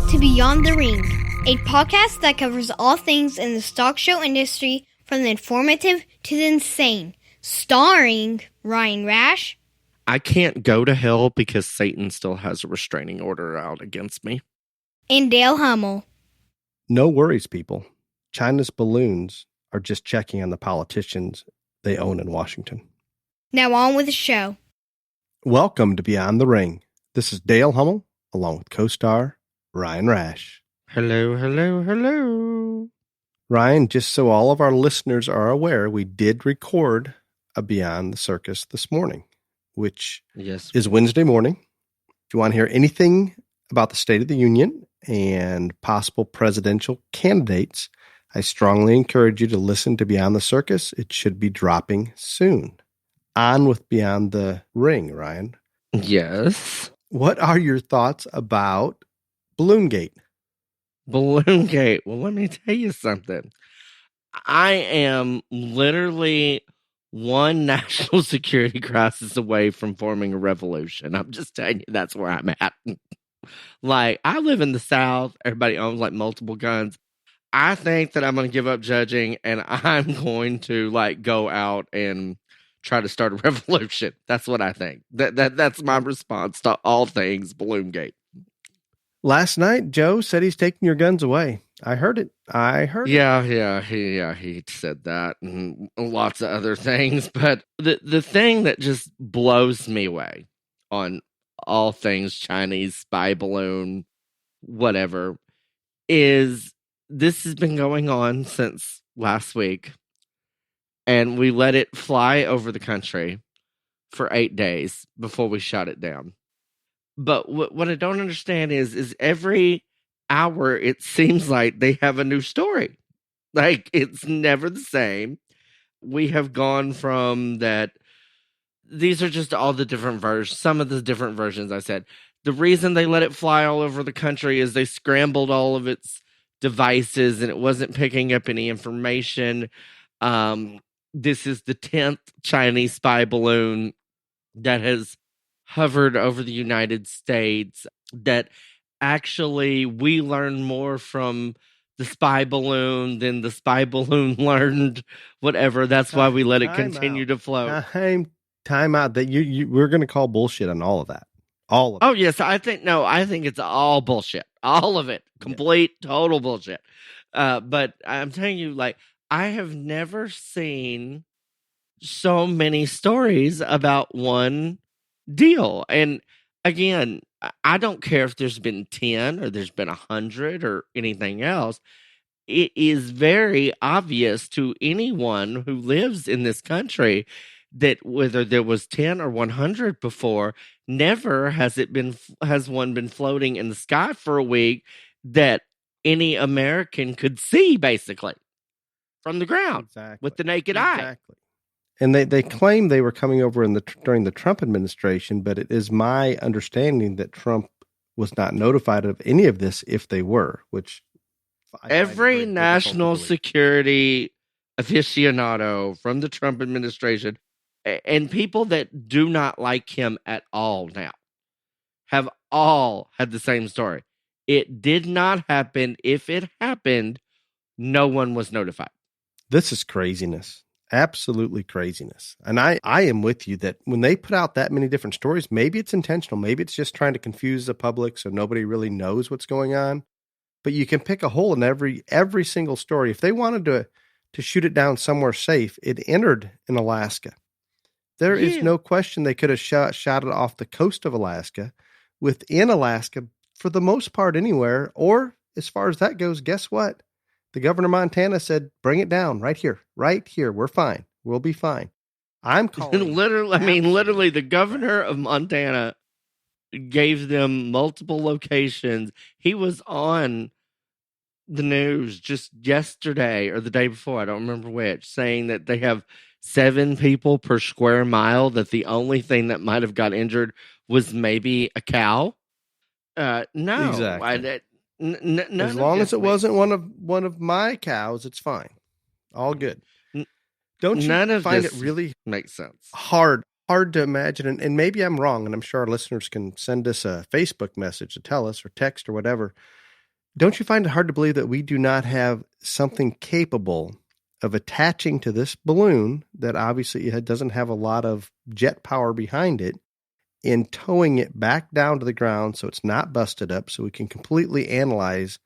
to Beyond the Ring, a podcast that covers all things in the stock show industry from the informative to the insane, starring Ryan Rash. I can't go to hell because Satan still has a restraining order out against me. And Dale Hummel. No worries, people. China's balloons are just checking on the politicians they own in Washington. Now on with the show. Welcome to Beyond the Ring. This is Dale Hummel, along with co-star Ryan Rash. Hello, hello, hello. Ryan, just so all of our listeners are aware, we did record a Beyond the Circus this morning, which is Wednesday morning. If you want to hear anything about the State of the Union and possible presidential candidates, I strongly encourage you to listen to Beyond the Circus. It should be dropping soon. On with Beyond the Ring, Ryan. Yes. What are your thoughts about Balloongate? Balloongate. Well, let me tell you something. I am literally one national security crisis away from forming a revolution. I'm just telling you, that's where I'm at. Like, I live in the South. Everybody owns like multiple guns. I think that I'm going to give up judging and I'm going to like go out and try to start a revolution. That's what I think. That's my response to all things Balloongate. Last night, Joe said he's taking your guns away. I heard it. Yeah, he said that and lots of other things. But the thing that just blows me away on all things Chinese spy balloon, whatever, is this has been going on since last week. And we let it fly over the country for 8 days before we shut it down. But what I don't understand is every hour it seems like they have a new story. Like, it's never the same. We have gone from that. These are just all the different versions. Some of the different versions I said. The reason they let it fly all over the country is they scrambled all of its devices and it wasn't picking up any information. This is the 10th Chinese spy balloon that has hovered over the United States, that actually we learned more from the spy balloon than the spy balloon learned, whatever. That's why we let it continue to float. Time out. That we're going to call bullshit on all of that. All of it. Oh, yes. I think it's all bullshit. All of it. Complete, total bullshit. But I'm telling you, like, I have never seen so many stories about one deal. And again, I don't care if there's been 10 or there's been 100 or anything else. It is very obvious to anyone who lives in this country that whether there was 10 or 100 before, never has one been floating in the sky for a week that any American could see, basically, from the ground with the naked eye. And they claim they were coming over during the Trump administration, but it is my understanding that Trump was not notified of any of this if they were, which every national security aficionado from the Trump administration and people that do not like him at all now have all had the same story. It did not happen. If it happened, no one was notified. This is craziness. Absolutely craziness. And I am with you that when they put out that many different stories, maybe it's intentional. Maybe it's just trying to confuse the public so nobody really knows what's going on. But you can pick a hole in every single story. If they wanted to shoot it down somewhere safe, it entered in Alaska. There is no question they could have shot it off the coast of Alaska, within Alaska, for the most part anywhere. Or as far as that goes, guess what? The governor of Montana said, bring it down right here. We're fine. We'll be fine. I'm calling. literally, the governor of Montana gave them multiple locations. He was on the news just yesterday or the day before, I don't remember which, saying that they have 7 people per square mile, that the only thing that might have got injured was maybe a cow. No. Exactly. As long as it wasn't one of my cows, it's fine. All good. Don't you find it really makes sense? Hard to imagine, and maybe I'm wrong, and I'm sure our listeners can send us a Facebook message to tell us, or text or whatever. don't you find it hard to believe that we do not have something capable of attaching to this balloon that obviously it doesn't have a lot of jet power behind it, and towing it back down to the ground so it's not busted up, so we can completely analyze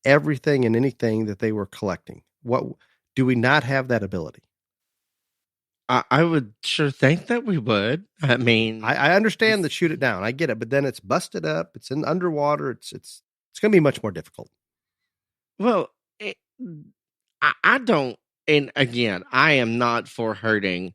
everything and anything that they were collecting? What do we not have that ability? I would sure think that we would. I mean, I understand the shoot it down. I get it, but then it's busted up. It's in underwater. It's going to be much more difficult. well, I don't. And again, I am not for hurting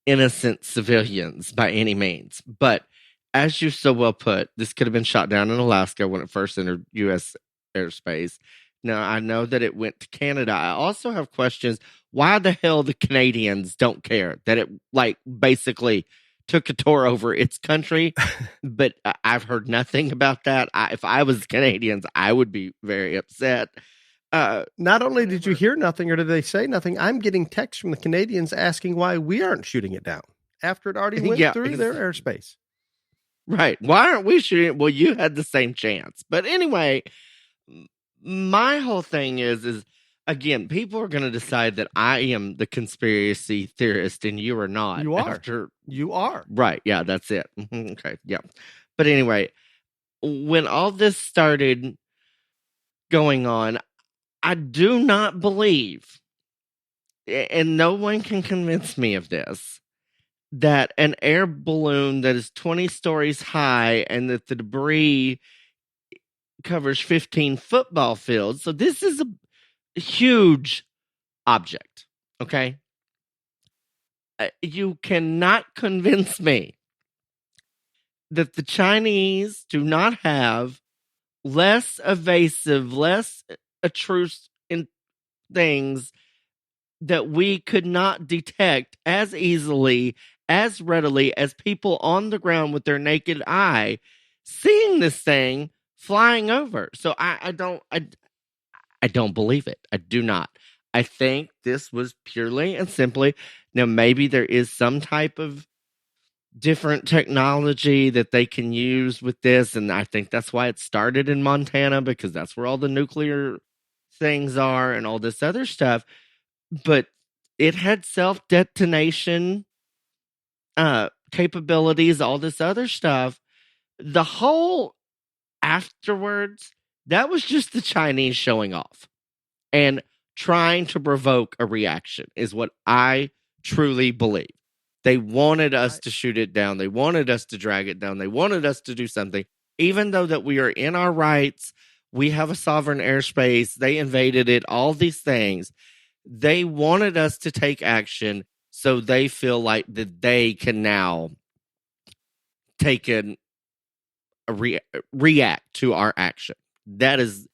innocent civilians by any means. But as you so well put, this could have been shot down in Alaska when it first entered U.S. airspace. Now, I know that it went to Canada. I also have questions. Why the hell the Canadians don't care that it, like, basically took a tour over its country? But I've heard nothing about that. If I was Canadians, I would be very upset. Not only did you hear nothing or did they say nothing, I'm getting texts from the Canadians asking why we aren't shooting it down after it already went through their airspace. Right. Why aren't we shooting it? Well, you had the same chance. But anyway, my whole thing is again, people are going to decide that I am the conspiracy theorist and you are not. You are. You are. Right. Yeah, that's it. Okay. Yeah. But anyway, when all this started going on, I do not believe, and no one can convince me of this, that an air balloon that is 20 stories high and that the debris covers 15 football fields. So this is a huge object. Okay. You cannot convince me that the Chinese do not have less evasive, less abstruse in things that we could not detect as easily, as readily as people on the ground with their naked eye seeing this thing flying over. So I don't believe it. I do not. I think this was purely and simply, now maybe there is some type of different technology that they can use with this, and I think that's why it started in Montana, because that's where all the nuclear things are and all this other stuff. But it had self-detonation capabilities, all this other stuff. The whole afterwards, that was just the Chinese showing off and trying to provoke a reaction, is what I truly believe. They wanted us to shoot it down. They wanted us to drag it down. They wanted us to do something, even though that we are in our rights. We have a sovereign airspace. They invaded it, all these things. They wanted us to take action so they feel like that they can now take react to our action. That is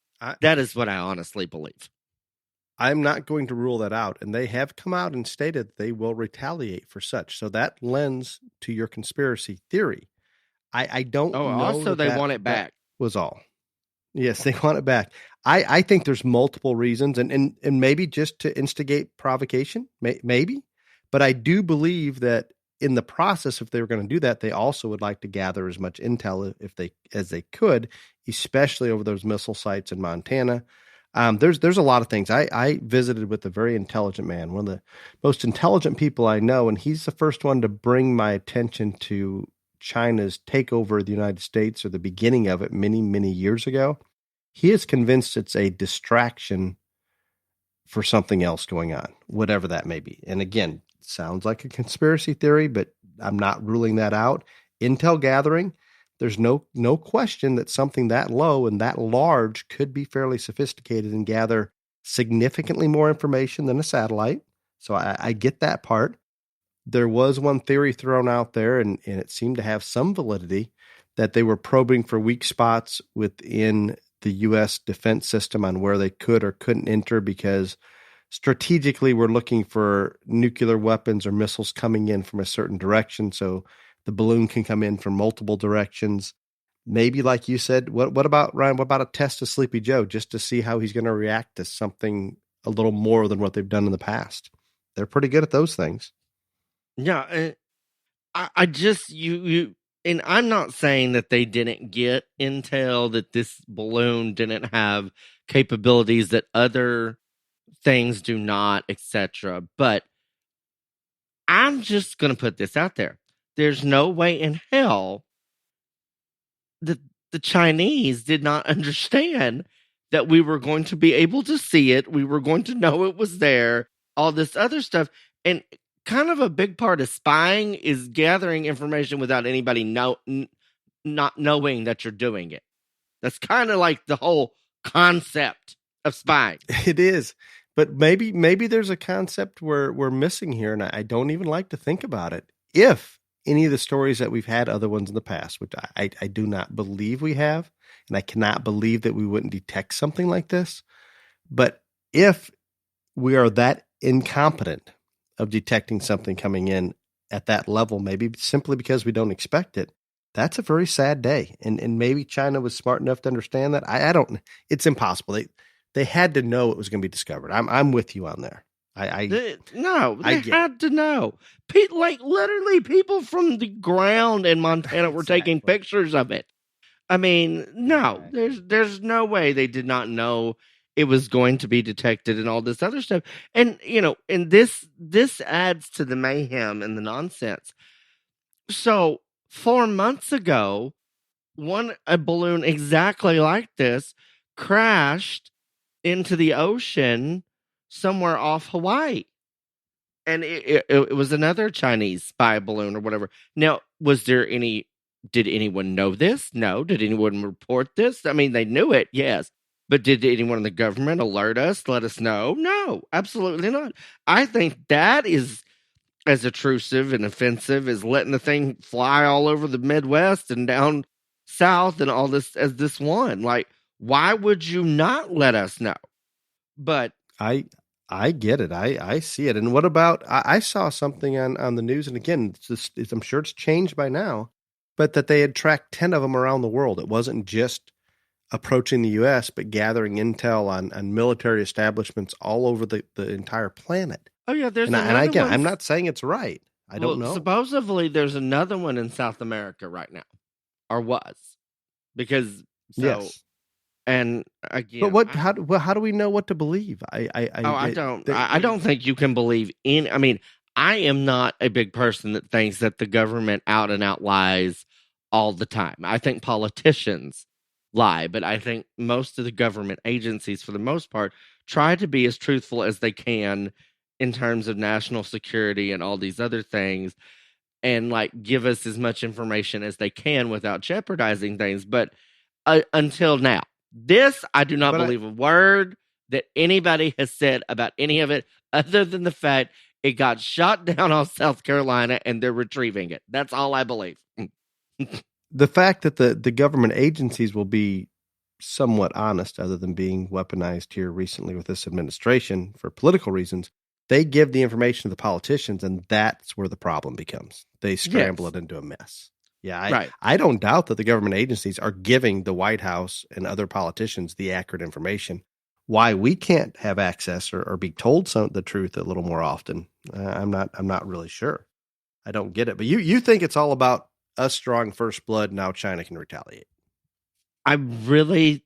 what I honestly believe. I'm not going to rule that out. And they have come out and stated they will retaliate for such. So that lends to your conspiracy theory. I don't know. Also, they want it back. Was all. Yes, they want it back. I think there's multiple reasons, and maybe just to instigate provocation, maybe. But I do believe that in the process, if they were going to do that, they also would like to gather as much intel as they could, especially over those missile sites in Montana. There's a lot of things. I visited with a very intelligent man, one of the most intelligent people I know, and he's the first one to bring my attention to China's takeover of the United States, or the beginning of it, many, many years ago. He is convinced it's a distraction for something else going on, whatever that may be. And again, sounds like a conspiracy theory, but I'm not ruling that out. Intel gathering, there's no question that something that low and that large could be fairly sophisticated and gather significantly more information than a satellite. So I get that part. There was one theory thrown out there, and it seemed to have some validity, that they were probing for weak spots within the U.S. defense system on where they could or couldn't enter, because strategically we're looking for nuclear weapons or missiles coming in from a certain direction, so the balloon can come in from multiple directions. Maybe, like you said, what about, Ryan, what about a test of Sleepy Joe, just to see how he's going to react to something a little more than what they've done in the past? They're pretty good at those things. Yeah, I just you and I'm not saying that they didn't get intel, that this balloon didn't have capabilities that other things do not, etc. But I'm just going to put this out there. There's no way in hell that the Chinese did not understand that we were going to be able to see it. We were going to know it was there, all this other stuff. And kind of a big part of spying is gathering information without anybody not knowing that you're doing it. That's kind of like the whole concept of spying. It is. But maybe there's a concept we're missing here, and I don't even like to think about it. If any of the stories that we've had, other ones in the past, which I do not believe we have, and I cannot believe that we wouldn't detect something like this. But if we are that incompetent of detecting something coming in at that level, maybe simply because we don't expect it, that's a very sad day. And maybe China was smart enough to understand that. I don't. It's impossible. They had to know it was going to be discovered. I'm with you on there. They had to know. Literally, people from the ground in Montana were taking pictures of it. I mean, no, there's no way they did not know it was going to be detected and all this other stuff. And and this adds to the mayhem and the nonsense. So 4 months ago, a balloon exactly like this crashed into the ocean somewhere off Hawaii. And it was another Chinese spy balloon or whatever. Now, did anyone know this? No. Did anyone report this? I mean, they knew it, yes. But did anyone in the government alert us, let us know? No, absolutely not. I think that is as intrusive and offensive as letting the thing fly all over the Midwest and down south and all this as this one. Like, why would you not let us know? But I get it. I see it. And what about, I saw something on the news, and again, I'm sure it's changed by now, but that they had tracked 10 of them around the world. It wasn't just approaching the U.S., but gathering intel on military establishments all over the entire planet. Oh, yeah, there's and again, I'm not saying it's right. I don't know. Supposedly, there's another one in South America right now, or was, because yes. And again, but how do we know what to believe? I don't think you can believe in. I mean, I am not a big person that thinks that the government out and out lies all the time. I think politicians lie, but I think most of the government agencies, for the most part, try to be as truthful as they can in terms of national security and all these other things, and give us as much information as they can without jeopardizing things. But until now, this I do not believe a word that anybody has said about any of it, other than the fact it got shot down off South Carolina and they're retrieving it. That's all I believe. The fact that the government agencies will be somewhat honest, other than being weaponized here recently with this administration for political reasons, they give the information to the politicians, and that's where the problem becomes. They scramble it into a mess. Yeah, I don't doubt that the government agencies are giving the White House and other politicians the accurate information. Why we can't have access or be told the truth a little more often, I'm not really sure. I don't get it. But you think it's all about us drawing first blood, now China can retaliate. I really,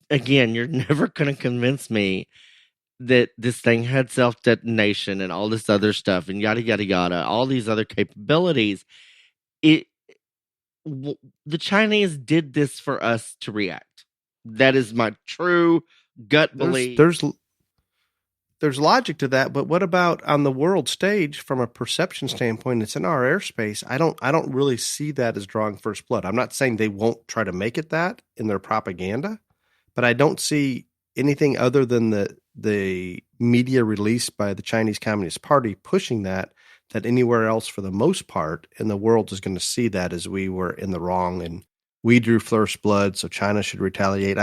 again, you're never going to convince me that this thing had self-detonation and all this other stuff and yada, yada, yada, all these other capabilities. The Chinese did this for us to react. That is my true gut belief. There's logic to that, but what about on the world stage from a perception standpoint? It's in our airspace. I don't really see that as drawing first blood. I'm not saying they won't try to make it that in their propaganda, but I don't see anything other than the media released by the Chinese Communist Party pushing that anywhere else for the most part in the world is going to see that as we were in the wrong and we drew first blood, so China should retaliate.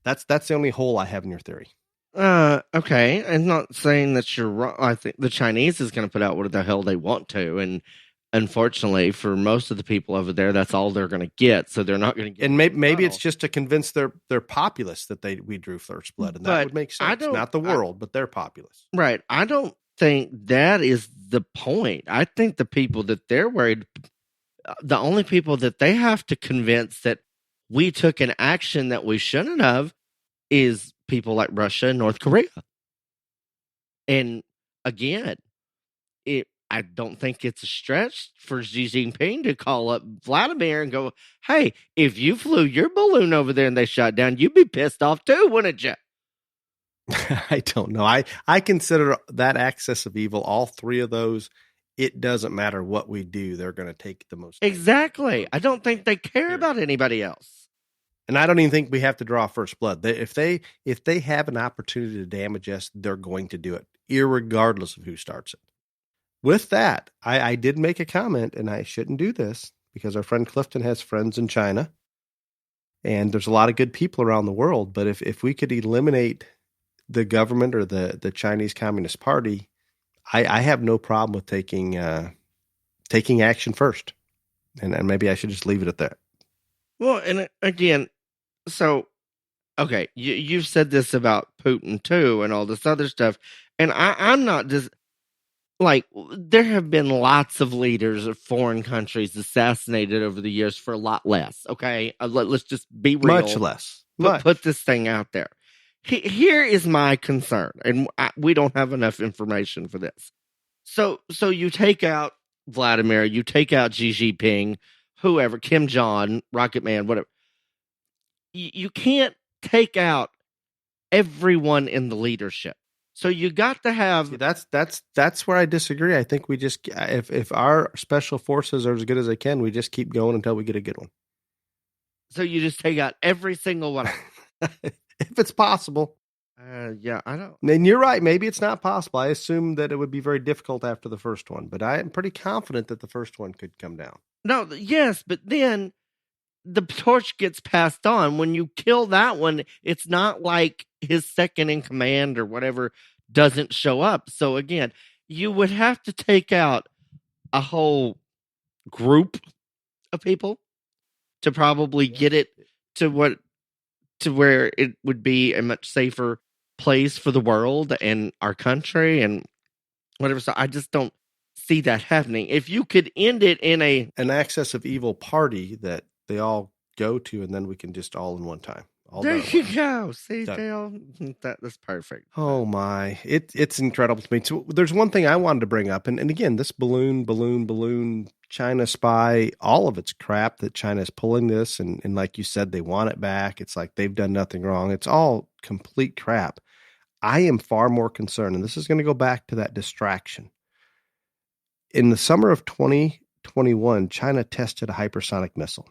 That's the only hole I have in your theory. Okay. I'm not saying that you're wrong. I think the Chinese is going to put out what the hell they want to, and unfortunately for most of the people over there, that's all they're going to get. So they're not going to get. And maybe it's just to convince their populace that we drew first blood, and that would make sense. Not the world, but their populace. Right. I don't think that is the point. I think the people that they're worried the only people that they have to convince that we took an action that we shouldn't have is people like Russia and North Korea. And again, I don't think it's a stretch for Xi Jinping to call up Vladimir and go, hey, if you flew your balloon over there and they shot down, you'd be pissed off too, wouldn't you? I don't know. I consider that axis of evil, all three of those, it doesn't matter what we do, they're going to take the most. Exactly. I don't think they care about anybody else. And I don't even think we have to draw first blood. If they have an opportunity to damage us, they're going to do it, irregardless of who starts it. With that, I did make a comment, and I shouldn't do this because our friend Clifton has friends in China, and there's a lot of good people around the world. But if we could eliminate the government or the Chinese Communist Party, I have no problem with taking action first, and maybe I should just leave it at that. Well, and again, so okay, you've said this about Putin too, and all this other stuff, and I'm not just. Like, there have been lots of leaders of foreign countries assassinated over the years for a lot less, okay? Let's just be real. Much less. Put this thing out there. Here is my concern, and we don't have enough information for this. So you take out Vladimir, you take out Xi Jinping, whoever, Kim Jong, Rocket Man, whatever. You can't take out everyone in the leadership. So you got to have. See, that's where I disagree. I think we just if our special forces are as good as they can, we just keep going until we get a good one. So you just take out every single one. If it's possible. Yeah, I don't. And you're right. Maybe it's not possible. I assume that it would be very difficult after the first one, but I am pretty confident that the first one could come down. No, yes, but then the torch gets passed on. When you kill that one, it's not like his second in command or whatever doesn't show up. So again, you would have to take out a whole group of people to probably get it to where it would be a much safer place for the world and our country and whatever. So I just don't see that happening. If you could end it in an axis of evil party that they all go to, and then we can just all in one time. There you go. See, Dale, that's perfect. Oh my, it's incredible to me. So there's one thing I wanted to bring up, and again, this balloon, China spy, all of it's crap that China's pulling this, and like you said, they want it back. It's like they've done nothing wrong. It's all complete crap. I am far more concerned, and this is going to go back to that distraction. In the summer of 2021, China tested a hypersonic missile.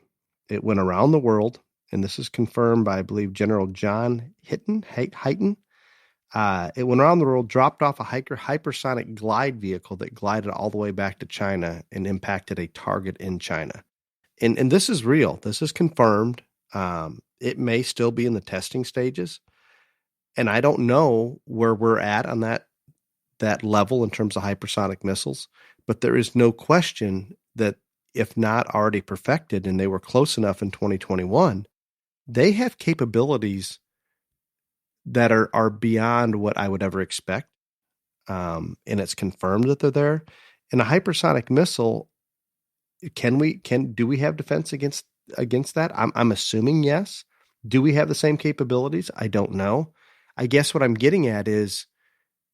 It went around the world, and this is confirmed by, I believe, General John Hyten. It went around the world, dropped off a hypersonic glide vehicle that glided all the way back to China and impacted a target in China. And this is real. This is confirmed. It may still be in the testing stages. And I don't know where we're at on that level in terms of hypersonic missiles, but there is no question that if not already perfected, and they were close enough in 2021, they have capabilities that are beyond what I would ever expect. And it's confirmed that they're there. And a hypersonic missile, do we have defense against that? I'm assuming yes. Do we have the same capabilities? I don't know. I guess what I'm getting at is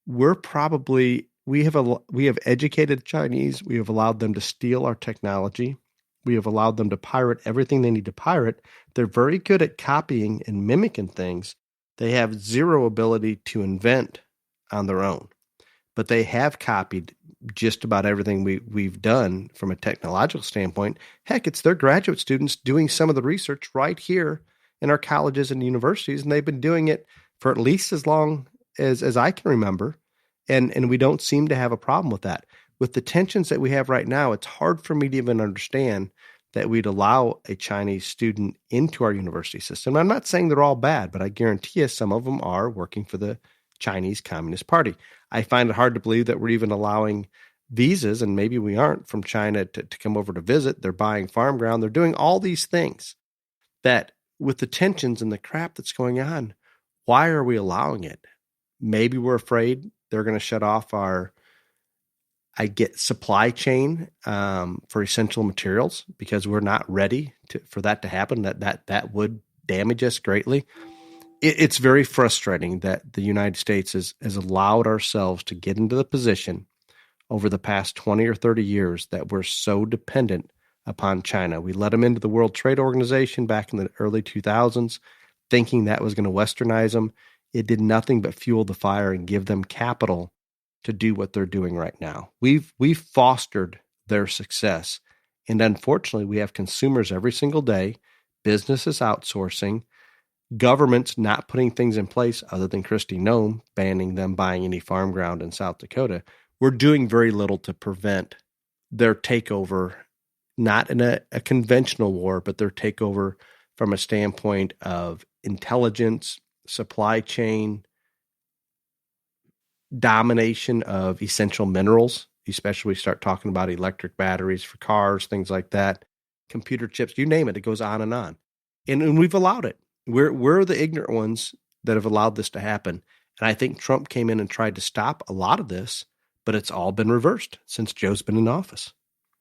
we have educated Chinese. We have allowed them to steal our technology. We have allowed them to pirate everything they need to pirate. They're very good at copying and mimicking things. They have zero ability to invent on their own, but they have copied just about everything we've done from a technological standpoint. Heck, it's their graduate students doing some of the research right here in our colleges and universities, and they've been doing it for at least as long as I can remember. And we don't seem to have a problem with that. With the tensions that we have right now, it's hard for me to even understand that we'd allow a Chinese student into our university system. I'm not saying they're all bad, but I guarantee you some of them are working for the Chinese Communist Party. I find it hard to believe that we're even allowing visas, and maybe we aren't, from China to come over to visit. They're buying farm ground. They're doing all these things that, with the tensions and the crap that's going on, why are we allowing it? Maybe we're afraid they're going to shut off our, I get supply chain for essential materials because we're not ready for that to happen. That would damage us greatly. It's very frustrating that the United States has allowed ourselves to get into the position over the past 20 or 30 years that we're so dependent upon China. We let them into the World Trade Organization back in the early 2000s, thinking that was going to westernize them. It did nothing but fuel the fire and give them capital to do what they're doing right now. We've fostered their success. And unfortunately, we have consumers every single day, businesses outsourcing, governments not putting things in place other than Kristi Noem banning them buying any farm ground in South Dakota. We're doing very little to prevent their takeover, not in a conventional war, but their takeover from a standpoint of intelligence, supply chain, domination of essential minerals, especially we start talking about electric batteries for cars, things like that, computer chips, you name it, it goes on and on. And we've allowed it. We're the ignorant ones that have allowed this to happen. And I think Trump came in and tried to stop a lot of this, but it's all been reversed since Joe's been in office.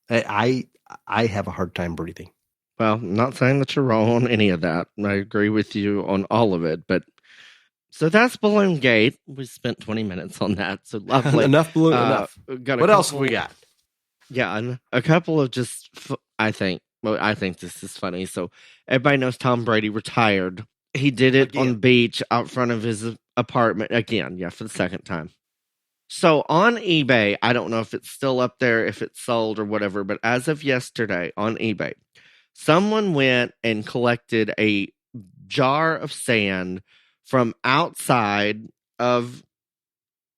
I have a hard time breathing. Well, I'm not saying that you're wrong on any of that. I agree with you on all of it, but so that's Balloon Gate. We spent 20 minutes on that. So lovely. Enough balloon, enough. What else have we got? Yeah, and a couple of just, I think this is funny. So everybody knows Tom Brady retired. He did it on the beach out front of his apartment again. Yeah, for the second time. So on eBay, I don't know if it's still up there, if it's sold or whatever, but as of yesterday on eBay, someone went and collected a jar of sand from outside of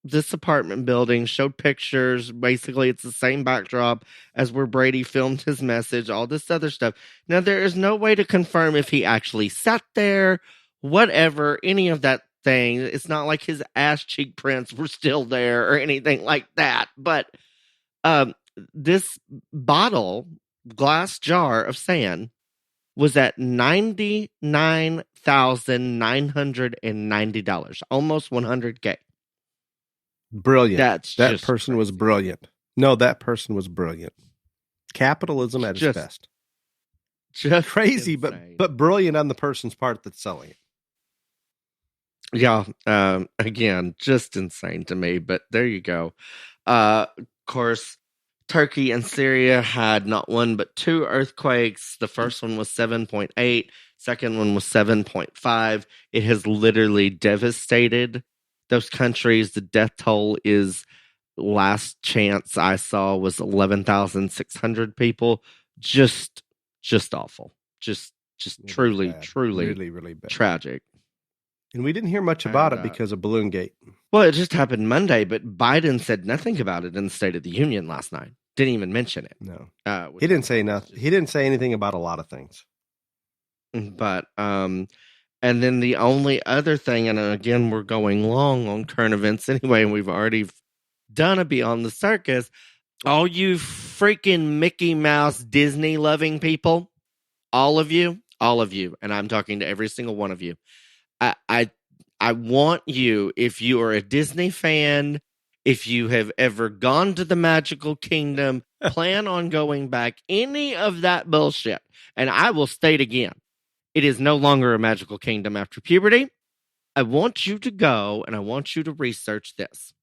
this apartment building, showed pictures. Basically, it's the same backdrop as where Brady filmed his message, all this other stuff. Now, there is no way to confirm if he actually sat there, whatever, any of that thing. It's not like his ass cheek prints were still there or anything like that. But this glass jar of sand was at $99,990, almost $100K. Brilliant. That person was brilliant. No, that person was brilliant. Capitalism at its best. Just crazy, but brilliant on the person's part that's selling it. Yeah. Again, just insane to me. But there you go. Of course, Turkey and Syria had not one but two earthquakes. The first one was 7.8. Second one was 7.5. It has literally devastated those countries. The death toll is, last chance I saw, was 11,600 people. Just awful. Just truly, bad. truly, really bad. Tragic. And we didn't hear much about it because of Balloon Gate. Well, it just happened Monday, but Biden said nothing about it in the State of the Union last night. Didn't even mention it. No, he didn't say nothing. He didn't say anything about a lot of things. But and then the only other thing, and again, we're going long on current events anyway, and we've already done a Beyond the Circus. All you freaking Mickey Mouse Disney loving people, all of you, and I'm talking to every single one of you. I want you, if you are a Disney fan, if you have ever gone to the Magical Kingdom, plan on going back, any of that bullshit. And I will state again, it is no longer a Magical Kingdom after puberty. I want you to go and I want you to research this.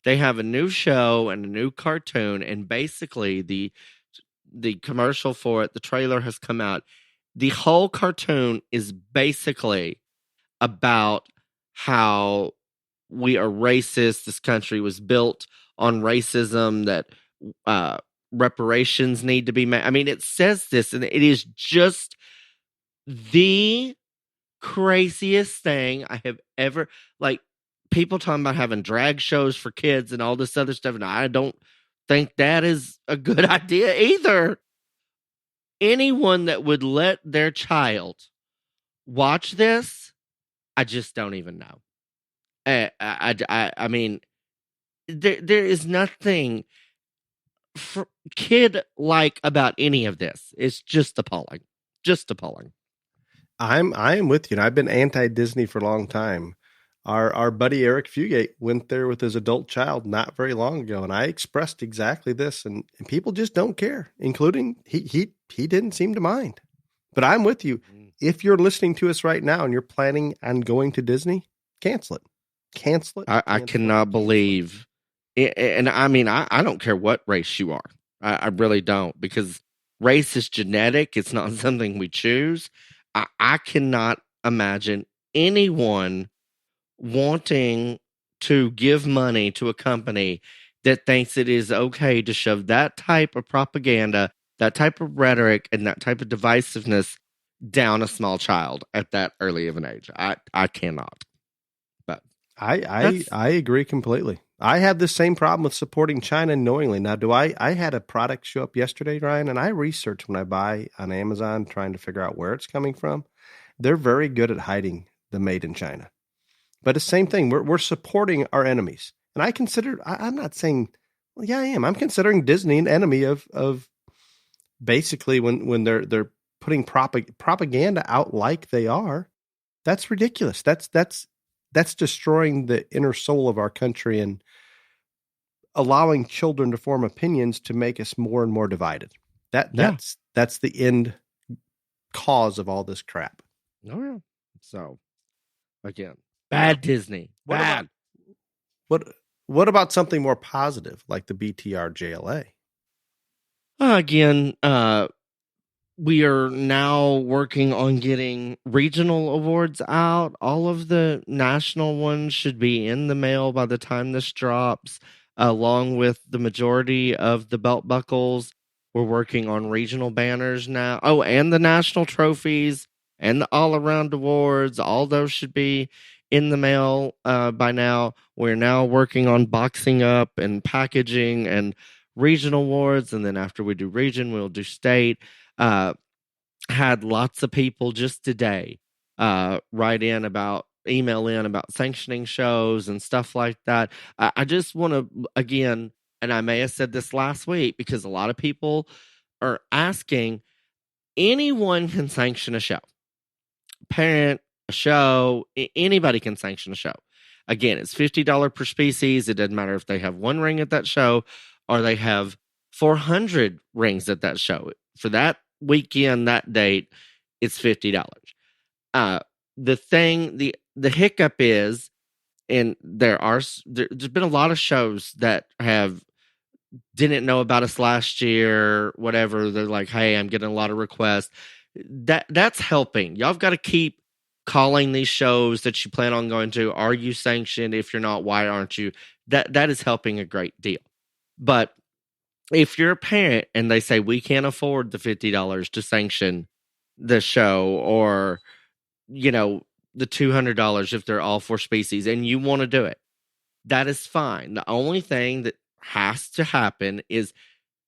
They have a new show and a new cartoon, and basically the commercial for it, the trailer has come out. The whole cartoon is basically about how we are racist. This country was built on racism, that reparations need to be made. I mean, it says this, and it is just the craziest thing I have ever, like, people talking about having drag shows for kids and all this other stuff, and I don't think that is a good idea either. Anyone that would let their child watch this, I just don't even know. I mean, there is nothing kid-like about any of this. It's just appalling. Just appalling. I am with you. And I've been anti-Disney for a long time. Our buddy Eric Fugate went there with his adult child not very long ago, and I expressed exactly this, and people just don't care, including he didn't seem to mind. But I'm with you. If you're listening to us right now and you're planning on going to Disney, cancel it. Cancel it. I cannot believe it. And I mean, I don't care what race you are. I really don't, because race is genetic. It's not something we choose. I cannot imagine anyone wanting to give money to a company that thinks it is okay to shove that type of propaganda, that type of rhetoric, and that type of divisiveness down a small child at that early of an age. I cannot. But I agree completely. I have the same problem with supporting China knowingly. Now, I had a product show up yesterday, Ryan, and I research when I buy on Amazon, trying to figure out where it's coming from. They're very good at hiding the made in China. But the same thing, we're supporting our enemies. And I'm not saying, well, yeah, I am. I'm considering Disney an enemy of basically when they're putting propaganda out like they are. That's ridiculous. That's destroying the inner soul of our country and allowing children to form opinions to make us more and more divided. That's the end cause of all this crap. Oh yeah. So again, bad Disney. Bad. What about something more positive like the BTR JLA? Again, we are now working on getting regional awards out. All of the national ones should be in the mail by the time this drops, along with the majority of the belt buckles. We're working on regional banners now. Oh, and the national trophies and the all-around awards. All those should be in the mail by now. We're now working on boxing up and packaging and regional awards, and then after we do region, we'll do state. Had lots of people just today email in about sanctioning shows and stuff like that. I just want to, again, and I may have said this last week, because a lot of people are asking, anyone can sanction a show. Parent, a show, anybody can sanction a show. Again, it's $50 per species. It doesn't matter if they have one ring at that show or they have 400 rings at that show. For that weekend, that date, it's $50. The hiccup is, and there's been a lot of shows that didn't know about us last year, whatever. They're like, hey, I'm getting a lot of requests. That's helping. Y'all have got to keep calling these shows that you plan on going to. Are you sanctioned? If you're not, why aren't you? That is helping a great deal. But if you're a parent and they say we can't afford the $50 to sanction the show, or the $200 if they're all 4 species, and you want to do it, that is fine. The only thing that has to happen is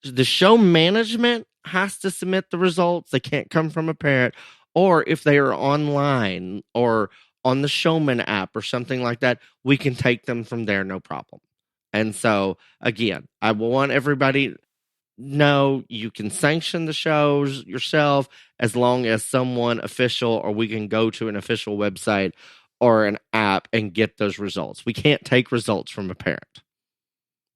the show management has to submit the results. They can't come from a parent, or if they are online or on the Showman app or something like that, we can take them from there, no problem. And so, again, I want everybody know you can sanction the shows yourself as long as someone official, or we can go to an official website or an app and get those results. We can't take results from a parent.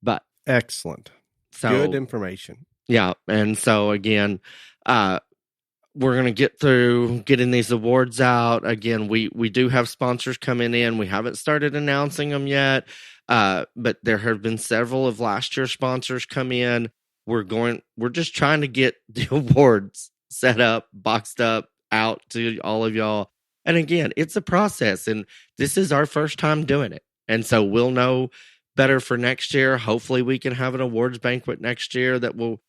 But excellent. So, good information. Yeah. And so, again, we're going to get through getting these awards out. Again, we do have sponsors coming in. We haven't started announcing them yet, but there have been several of last year's sponsors come in. We're just trying to get the awards set up, boxed up, out to all of y'all. And again, it's a process, and this is our first time doing it. And so we'll know better for next year. Hopefully we can have an awards banquet next year that will,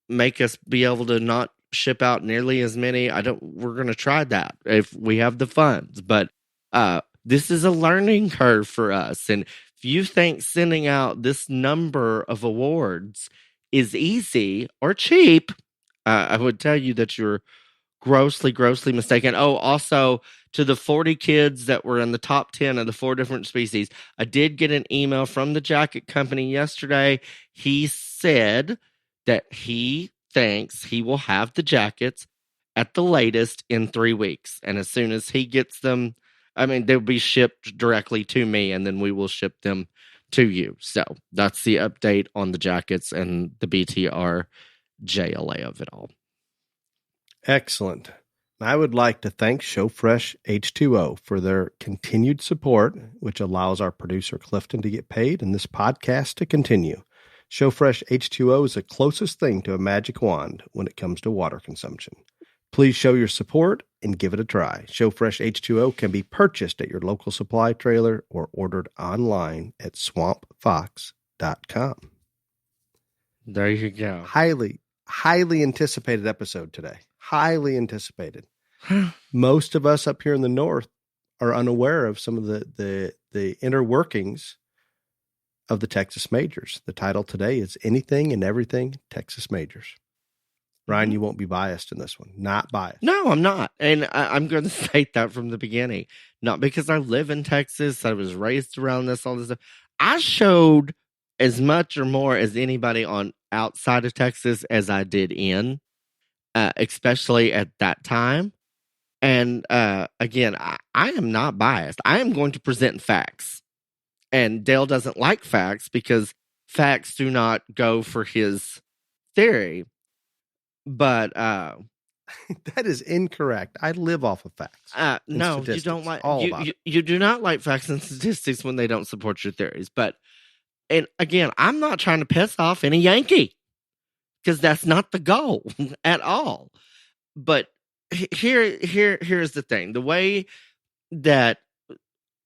make us be able to not ship out nearly as many. We're going to try that if we have the funds, but this is a learning curve for us. And if you think sending out this number of awards is easy or cheap, I would tell you that you're grossly mistaken. Oh, also, to the 40 kids that were in the top 10 of the 4 different species, I did get an email from the jacket company yesterday. He said that he thinks he will have the jackets at the latest in 3 weeks. And as soon as he gets them I mean, they'll be shipped directly to me, and then we will ship them to you. So that's the update on the jackets and the BTR JLA of it all. Excellent. I would like to thank ShowFresh H2O for their continued support, which allows our producer Clifton to get paid and this podcast to continue. ShowFresh H2O is the closest thing to a magic wand when it comes to water consumption. Please show your support and give it a try. ShowFresh H2O can be purchased at your local supply trailer or ordered online at swampfox.com. There you go. Highly anticipated episode today. Highly anticipated. Most of us up here in the north are unaware of some of the inner workings of the Texas Majors. The title today is Anything and Everything Texas Majors. Ryan, you won't be biased in this one. Not biased. No, I'm not. And I'm going to state that from the beginning. Not because I live in Texas. I was raised around this, all this stuff. I showed as much or more as anybody on outside of Texas as I did in, especially at that time. And again, I am not biased. I am going to present facts. And Dale doesn't like facts because facts do not go for his theory. But that is incorrect. I live off of facts. No, you don't like you do not like facts and statistics when they don't support your theories. But and again, I'm not trying to piss off any Yankee because that's not the goal at all. But here's the thing: the way that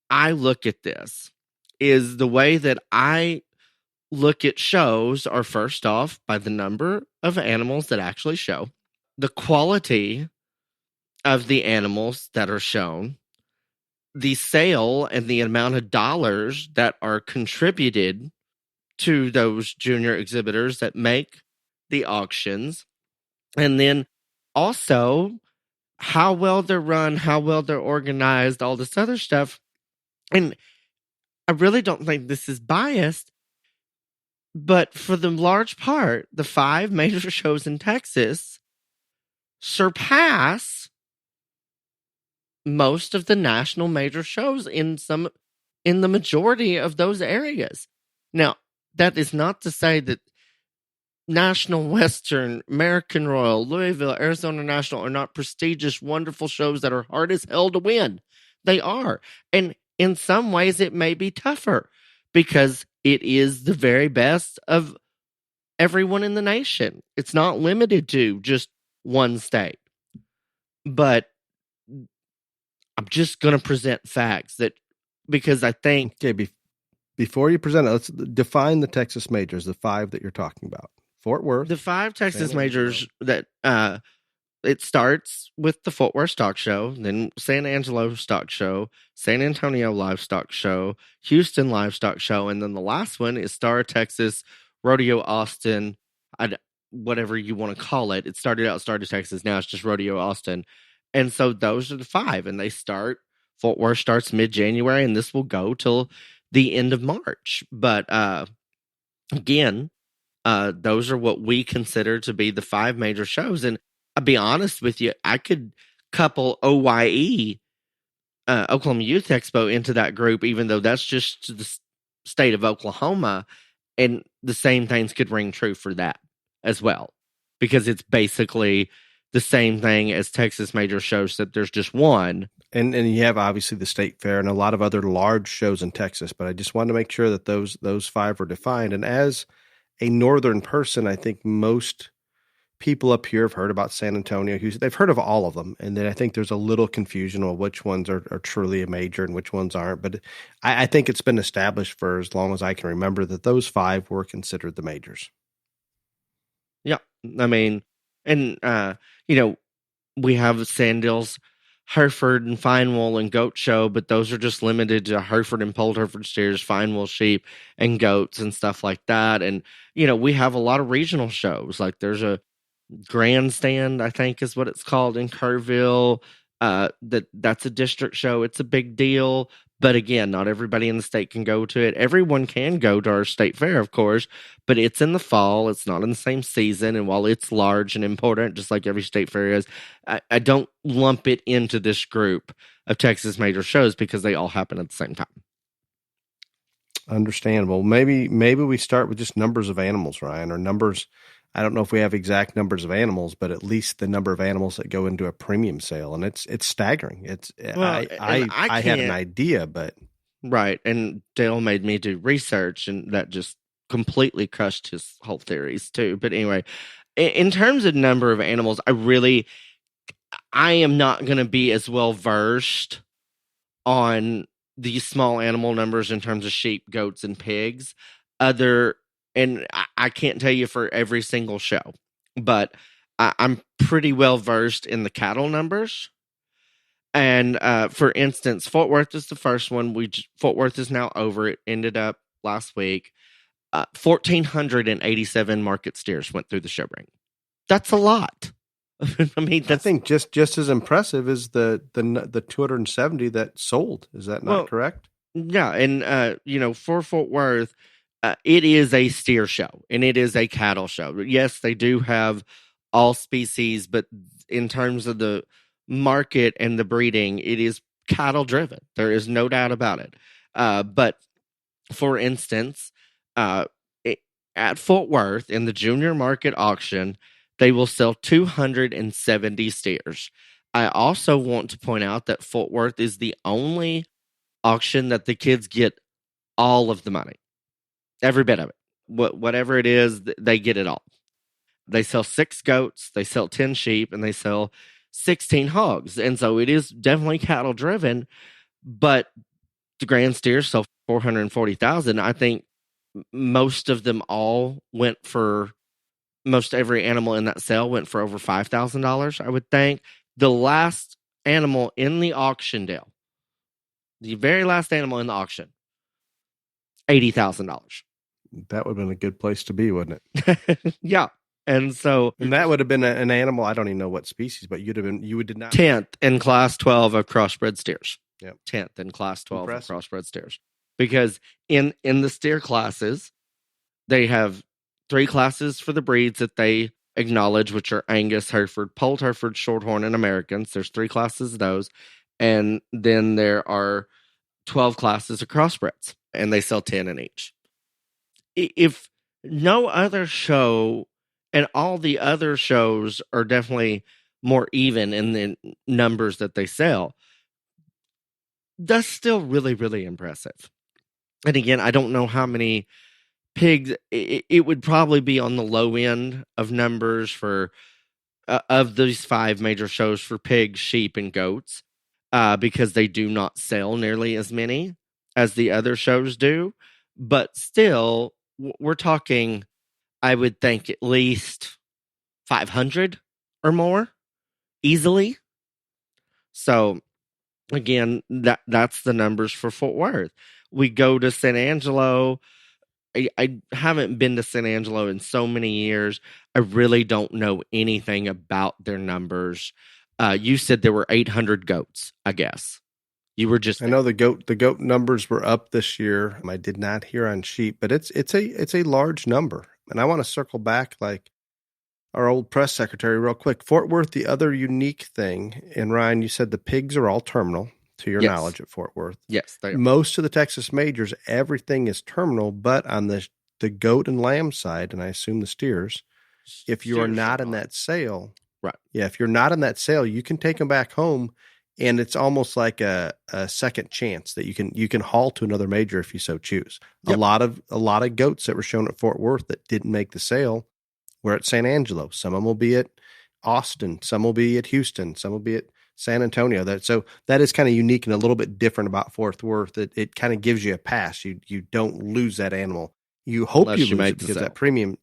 I look at this is the way that I look at shows are first off by the number of animals that actually show, the quality of the animals that are shown, the sale and the amount of dollars that are contributed to those junior exhibitors that make the auctions, and then also how well they're run, how well they're organized, all this other stuff. And I really don't think this is biased, but for the large part, the 5 major shows in Texas surpass most of the national major shows in the majority of those areas. Now, that is not to say that National Western, American Royal, Louisville, Arizona National are not prestigious, wonderful shows that are hard as hell to win. They are. And in some ways, it may be tougher because it is the very best of everyone in the nation. It's not limited to just one state. But I'm just going to present facts because I think... Okay, before you present it, let's define the Texas Majors, the 5 that you're talking about. Fort Worth. The 5 Texas Majors that it starts with the Fort Worth Stock Show, then San Angelo Stock Show, San Antonio Livestock Show, Houston Livestock Show, and then the last one is Star Texas, Rodeo Austin, whatever you want to call it. It started out Star Texas, now it's just Rodeo Austin. And so those are the 5, and Fort Worth starts mid-January, and this will go till the end of March. But again, those are what we consider to be the 5 major shows. And I'll be honest with you, I could couple OYE, Oklahoma Youth Expo, into that group, even though that's just the state of Oklahoma, and the same things could ring true for that as well, because it's basically the same thing as Texas major shows, that there's just one. And you have obviously the State Fair and a lot of other large shows in Texas, but I just wanted to make sure that those 5 are defined. And as a northern person, I think most people up here have heard about San Antonio, Houston. They've heard of all of them. And then I think there's a little confusion on which ones are truly a major and which ones aren't. But I think it's been established for as long as I can remember that those 5 were considered the majors. Yeah. I mean, and, we have Sandals, Hereford, and Fine Wool and Goat Show, but those are just limited to Hereford and Polled Hereford steers, Fine Wool sheep, and goats and stuff like that. And, we have a lot of regional shows. Like there's a Grandstand, I think is what it's called, in Kerrville. That's a district show. It's a big deal. But again, not everybody in the state can go to it. Everyone can go to our state fair, of course, but it's in the fall. It's not in the same season. And while it's large and important, just like every state fair is, I don't lump it into this group of Texas major shows because they all happen at the same time. Understandable. Maybe we start with just numbers of animals, Ryan, or numbers. I don't know if we have exact numbers of animals, but at least the number of animals that go into a premium sale, and it's staggering. I had an idea, but right, and Dale made me do research, and that just completely crushed his whole theories too. But anyway, in terms of number of animals, I am not going to be as well versed on these small animal numbers in terms of sheep, goats, and pigs. And I can't tell you for every single show, but I'm pretty well versed in the cattle numbers. And for instance, Fort Worth is the first one. Fort Worth is now over. It ended up last week. 1,487 market steers went through the show ring. That's a lot. I mean, I think just as impressive as the 270 that sold. Is that not correct? Yeah, and for Fort Worth, it is a steer show and it is a cattle show. Yes, they do have all species, but in terms of the market and the breeding, it is cattle driven. There is no doubt about it. But for instance, at Fort Worth in the junior market auction, they will sell 270 steers. I also want to point out that Fort Worth is the only auction that the kids get all of the money. Every bit of it. Whatever it is, they get it all. They sell 6 goats, they sell 10 sheep, and they sell 16 hogs. And so it is definitely cattle driven, but the grand steers sell 440,000. I think most every animal in that sale went for over $5,000, I would think. The last animal in the auction, Dale, the very last animal in the auction, $80,000. That would have been a good place to be, wouldn't it? Yeah. And that would have been an animal. I don't even know what species, but you would not 10th in class 12 of crossbred steers. Yep. 10th in class 12 of crossbred steers. Because in the steer classes, they have 3 classes for the breeds that they acknowledge, which are Angus, Hereford, Polled Hereford, Shorthorn, and Americans. There's 3 classes of those. And then there are 12 classes of crossbreds, and they sell 10 in each. If no other show, and all the other shows are definitely more even in the numbers that they sell, that's still really, really impressive. And again, I don't know how many pigs. It would probably be on the low end of numbers for of these 5 major shows for pigs, sheep, and goats, because they do not sell nearly as many as the other shows do. But still, we're talking, I would think, at least 500 or more easily. So again, that's the numbers for Fort Worth. We go to San Angelo. I haven't been to San Angelo in so many years. I really don't know anything about their numbers. You said there were 800 goats, I guess. You were just. I know the goat numbers were up this year. I did not hear on sheep, but it's a large number. And I want to circle back like our old press secretary real quick. Fort Worth, the other unique thing, and Ryan, you said the pigs are all terminal, to your knowledge, at Fort Worth. Yes, they are. Most of the Texas majors, everything is terminal, but on the goat and lamb side, and I assume the steers, if you are not in that sale, right? Yeah, if you're not in that sale, you can take them back home, and it's almost like a second chance that you can haul to another major if you so choose. Yep. A lot of goats that were shown at Fort Worth that didn't make the sale were at San Angelo. Some of them will be at Austin, some will be at Houston, some will be at San Antonio. So that is kind of unique and a little bit different about Fort Worth. It kind of gives you a pass. You don't lose that animal. You hope you lose it because that premium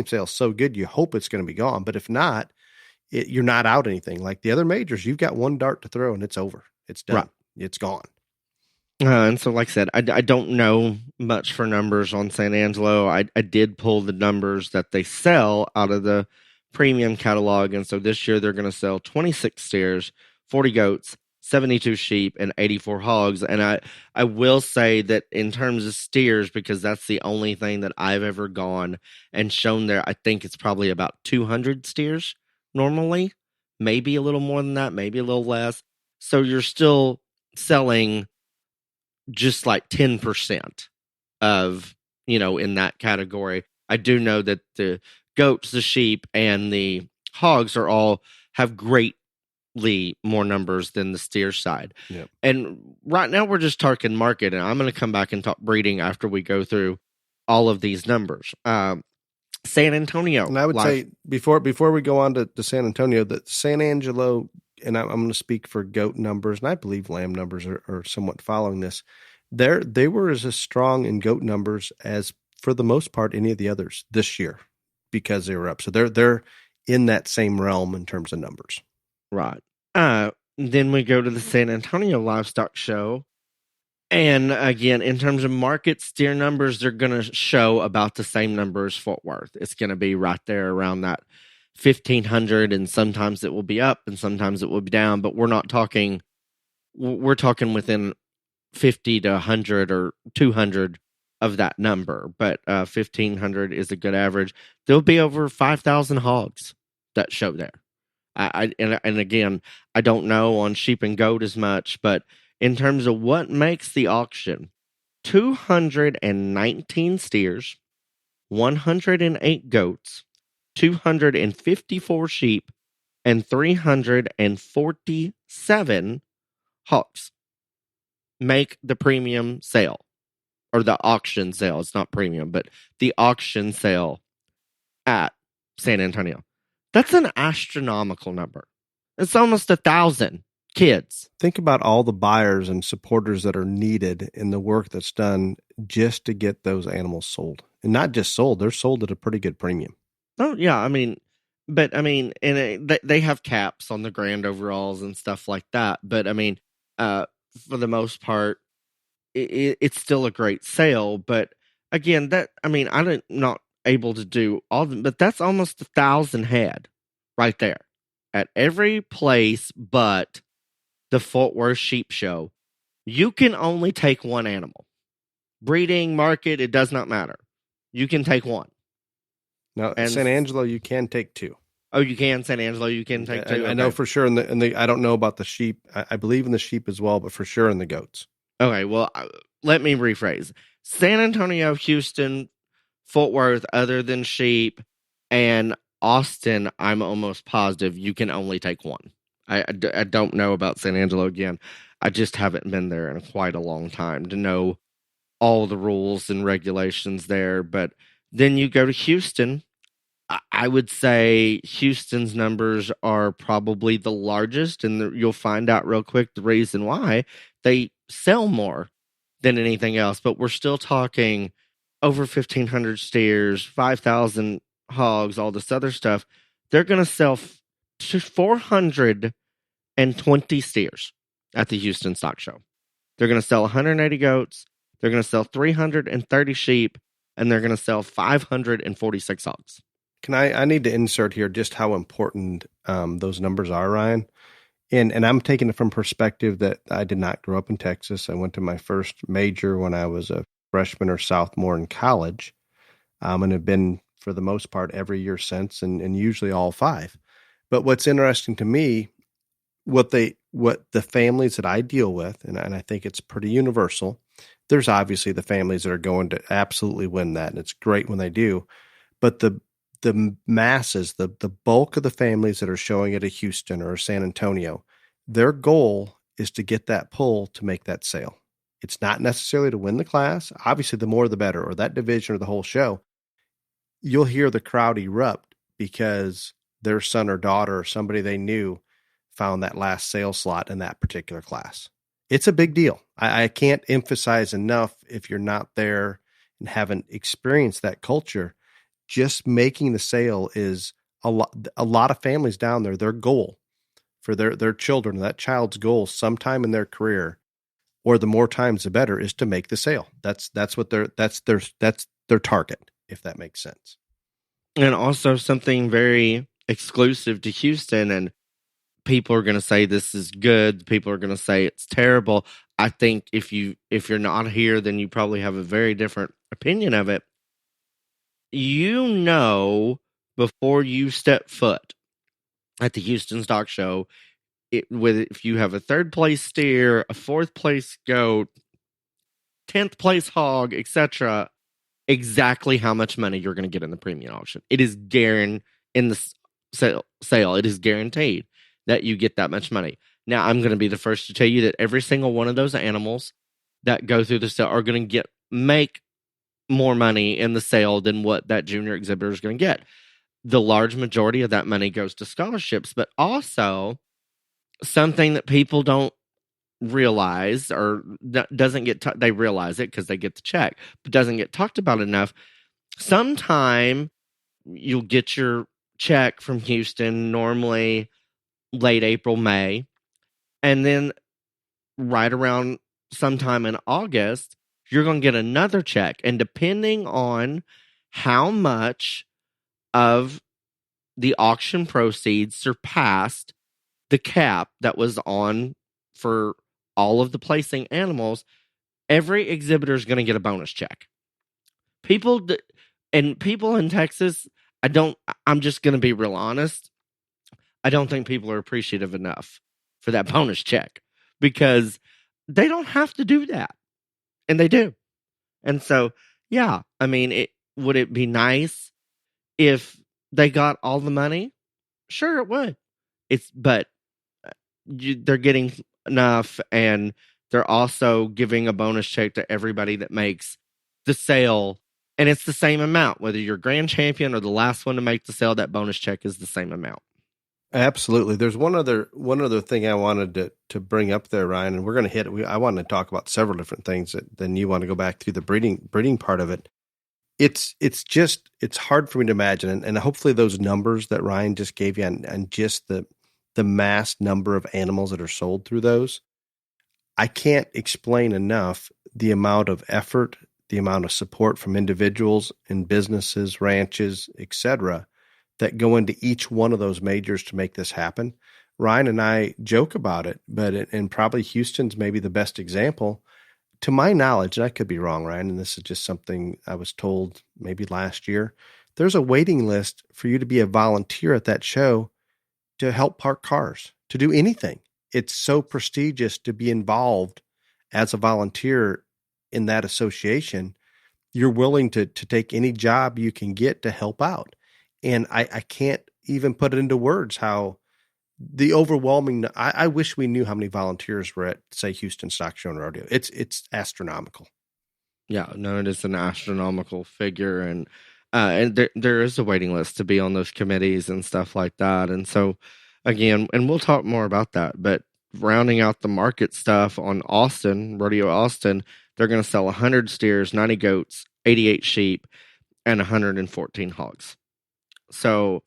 sale is so good. You hope it's going to be gone. But if not, you're not out anything. Like the other majors, you've got one dart to throw and it's over. It's done. Right. It's gone. And so, like I said, I don't know much for numbers on San Angelo. I did pull the numbers that they sell out of the premium catalog. And so this year they're going to sell 26 steers, 40 goats, 72 sheep, and 84 hogs. And I will say that in terms of steers, because that's the only thing that I've ever gone and shown there, I think it's probably about 200 steers normally, maybe a little more than that, maybe a little less. So you're still selling just like 10% of, in that category. I do know that the goats, the sheep, and the hogs all have greatly more numbers than the steer side. Yep. And right now we're just talking market, and I'm going to come back and talk breeding after we go through all of these numbers. San Antonio. And I would say before we go on to San Antonio, that San Angelo, and I'm going to speak for goat numbers, and I believe lamb numbers are somewhat following this. They were as strong in goat numbers as, for the most part, any of the others this year because they were up. So they're in that same realm in terms of numbers. Right. Then we go to the San Antonio Livestock Show. And again, in terms of market steer numbers, they're going to show about the same number as Fort Worth. It's going to be right there around that 1,500, and sometimes it will be up and sometimes it will be down. But we're talking within 50 to 100 or 200 of that number. But 1,500 is a good average. There'll be over 5,000 hogs that show there. And again, I don't know on sheep and goat as much, but in terms of what makes the auction, 219 steers, 108 goats, 254 sheep, and 347 hogs make the premium sale, or the auction sale. It's not premium, but the auction sale at San Antonio. That's an astronomical number. It's almost 1,000 kids. Think about all the buyers and supporters that are needed in the work that's done just to get those animals sold. And not just sold, they're sold at a pretty good premium. Oh, yeah. And they have caps on the grand overalls and stuff like that. But for the most part, it's still a great sale. But again, I'm not able to do all of them, but that's almost 1,000 head right there at every place but the Fort Worth Sheep Show. You can only take one animal. Breeding, market, it does not matter. You can take one. Now, San Angelo, you can take two. Oh, you can? San Angelo, you can take two? Okay. I know for sure. I don't know about the sheep. I believe in the sheep as well, but for sure in the goats. Okay, well, let me rephrase. San Antonio, Houston, Fort Worth, other than sheep, and Austin, I'm almost positive you can only take one. I don't know about San Angelo again. I just haven't been there in quite a long time to know all the rules and regulations there. But then you go to Houston. I would say Houston's numbers are probably the largest, and you'll find out real quick the reason why. They sell more than anything else, but we're still talking over 1,500 steers, 5,000 hogs, all this other stuff. They're going to sell 420 steers at the Houston Stock Show. They're going to sell 180 goats. They're going to sell 330 sheep, and they're going to sell 546 hogs. I need to insert here just how important those numbers are, Ryan. And I'm taking it from perspective that I did not grow up in Texas. I went to my first major when I was a freshman or sophomore in college, and have been for the most part every year since, and usually all five. But what's interesting to me, what the families that I deal with, and I think it's pretty universal. There's obviously the families that are going to absolutely win that, and it's great when they do. But the masses, the bulk of the families that are showing it at Houston or San Antonio, their goal is to get that pull to make that sale. It's not necessarily to win the class. Obviously, the more the better, or that division or the whole show. You'll hear the crowd erupt because their son or daughter or somebody they knew found that last sale slot in that particular class. It's a big deal. I can't emphasize enough, if you're not there and haven't experienced that culture, just making the sale is a lot of families down there, their goal for their children, that child's goal sometime in their career, or the more times the better, is to make the sale. That's their target, if that makes sense. And also something very exclusive to Houston, and people are going to say this is good. People are going to say it's terrible. I think if you're not here, then you probably have a very different opinion of it. You know, before you step foot at the Houston Stock Show, if you have a 3rd place steer, a 4th place goat, 10th place hog, etc., exactly how much money you're going to get in the premium auction. It is guaranteed in the sale. It is guaranteed that you get that much money. Now, I'm going to be the first to tell you that every single one of those animals that go through the sale are going to make more money in the sale than what that junior exhibitor is going to get. The large majority of that money goes to scholarships, but also something that people don't realize or doesn't get they realize it because they get the check, but doesn't get talked about enough. Sometime you'll get your check from Houston, normally late April, May, and then right around sometime in August, you're going to get another check. And depending on how much of the auction proceeds surpassed the cap that was on for all of the placing animals, every exhibitor is going to get a bonus check. People in Texas, I'm just going to be real honest. I don't think people are appreciative enough for that bonus check because they don't have to do that. And they do. And so, yeah, I mean, would it be nice if they got all the money? Sure, it would. But they're getting enough, and they're also giving a bonus check to everybody that makes the sale, and it's the same amount. Whether you're grand champion or the last one to make the sale, that bonus check is the same amount. Absolutely. There's one other thing I wanted to bring up there, Ryan, and we're going to hit it. I wanted to talk about several different things then you want to go back to the breeding part of it. It's hard for me to imagine, and hopefully those numbers that Ryan just gave you and just the mass number of animals that are sold through those, I can't explain enough the amount of effort, the amount of support from individuals and businesses, ranches, etc., that go into each one of those majors to make this happen. Ryan and I joke about it, and probably Houston's maybe the best example. To my knowledge, and I could be wrong, Ryan, and this is just something I was told maybe last year, there's a waiting list for you to be a volunteer at that show to help park cars, to do anything. It's so prestigious to be involved as a volunteer in that association. You're willing to take any job you can get to help out. And I can't even put it into words how the overwhelming, I wish we knew how many volunteers were at, say, Houston Stock Show and Rodeo. It's astronomical. Yeah, no, it is an astronomical figure. And there is a waiting list to be on those committees and stuff like that. And so, again, and we'll talk more about that, but rounding out the market stuff on Rodeo Austin, they're going to sell 100 steers, 90 goats, 88 sheep, and 114 hogs. So,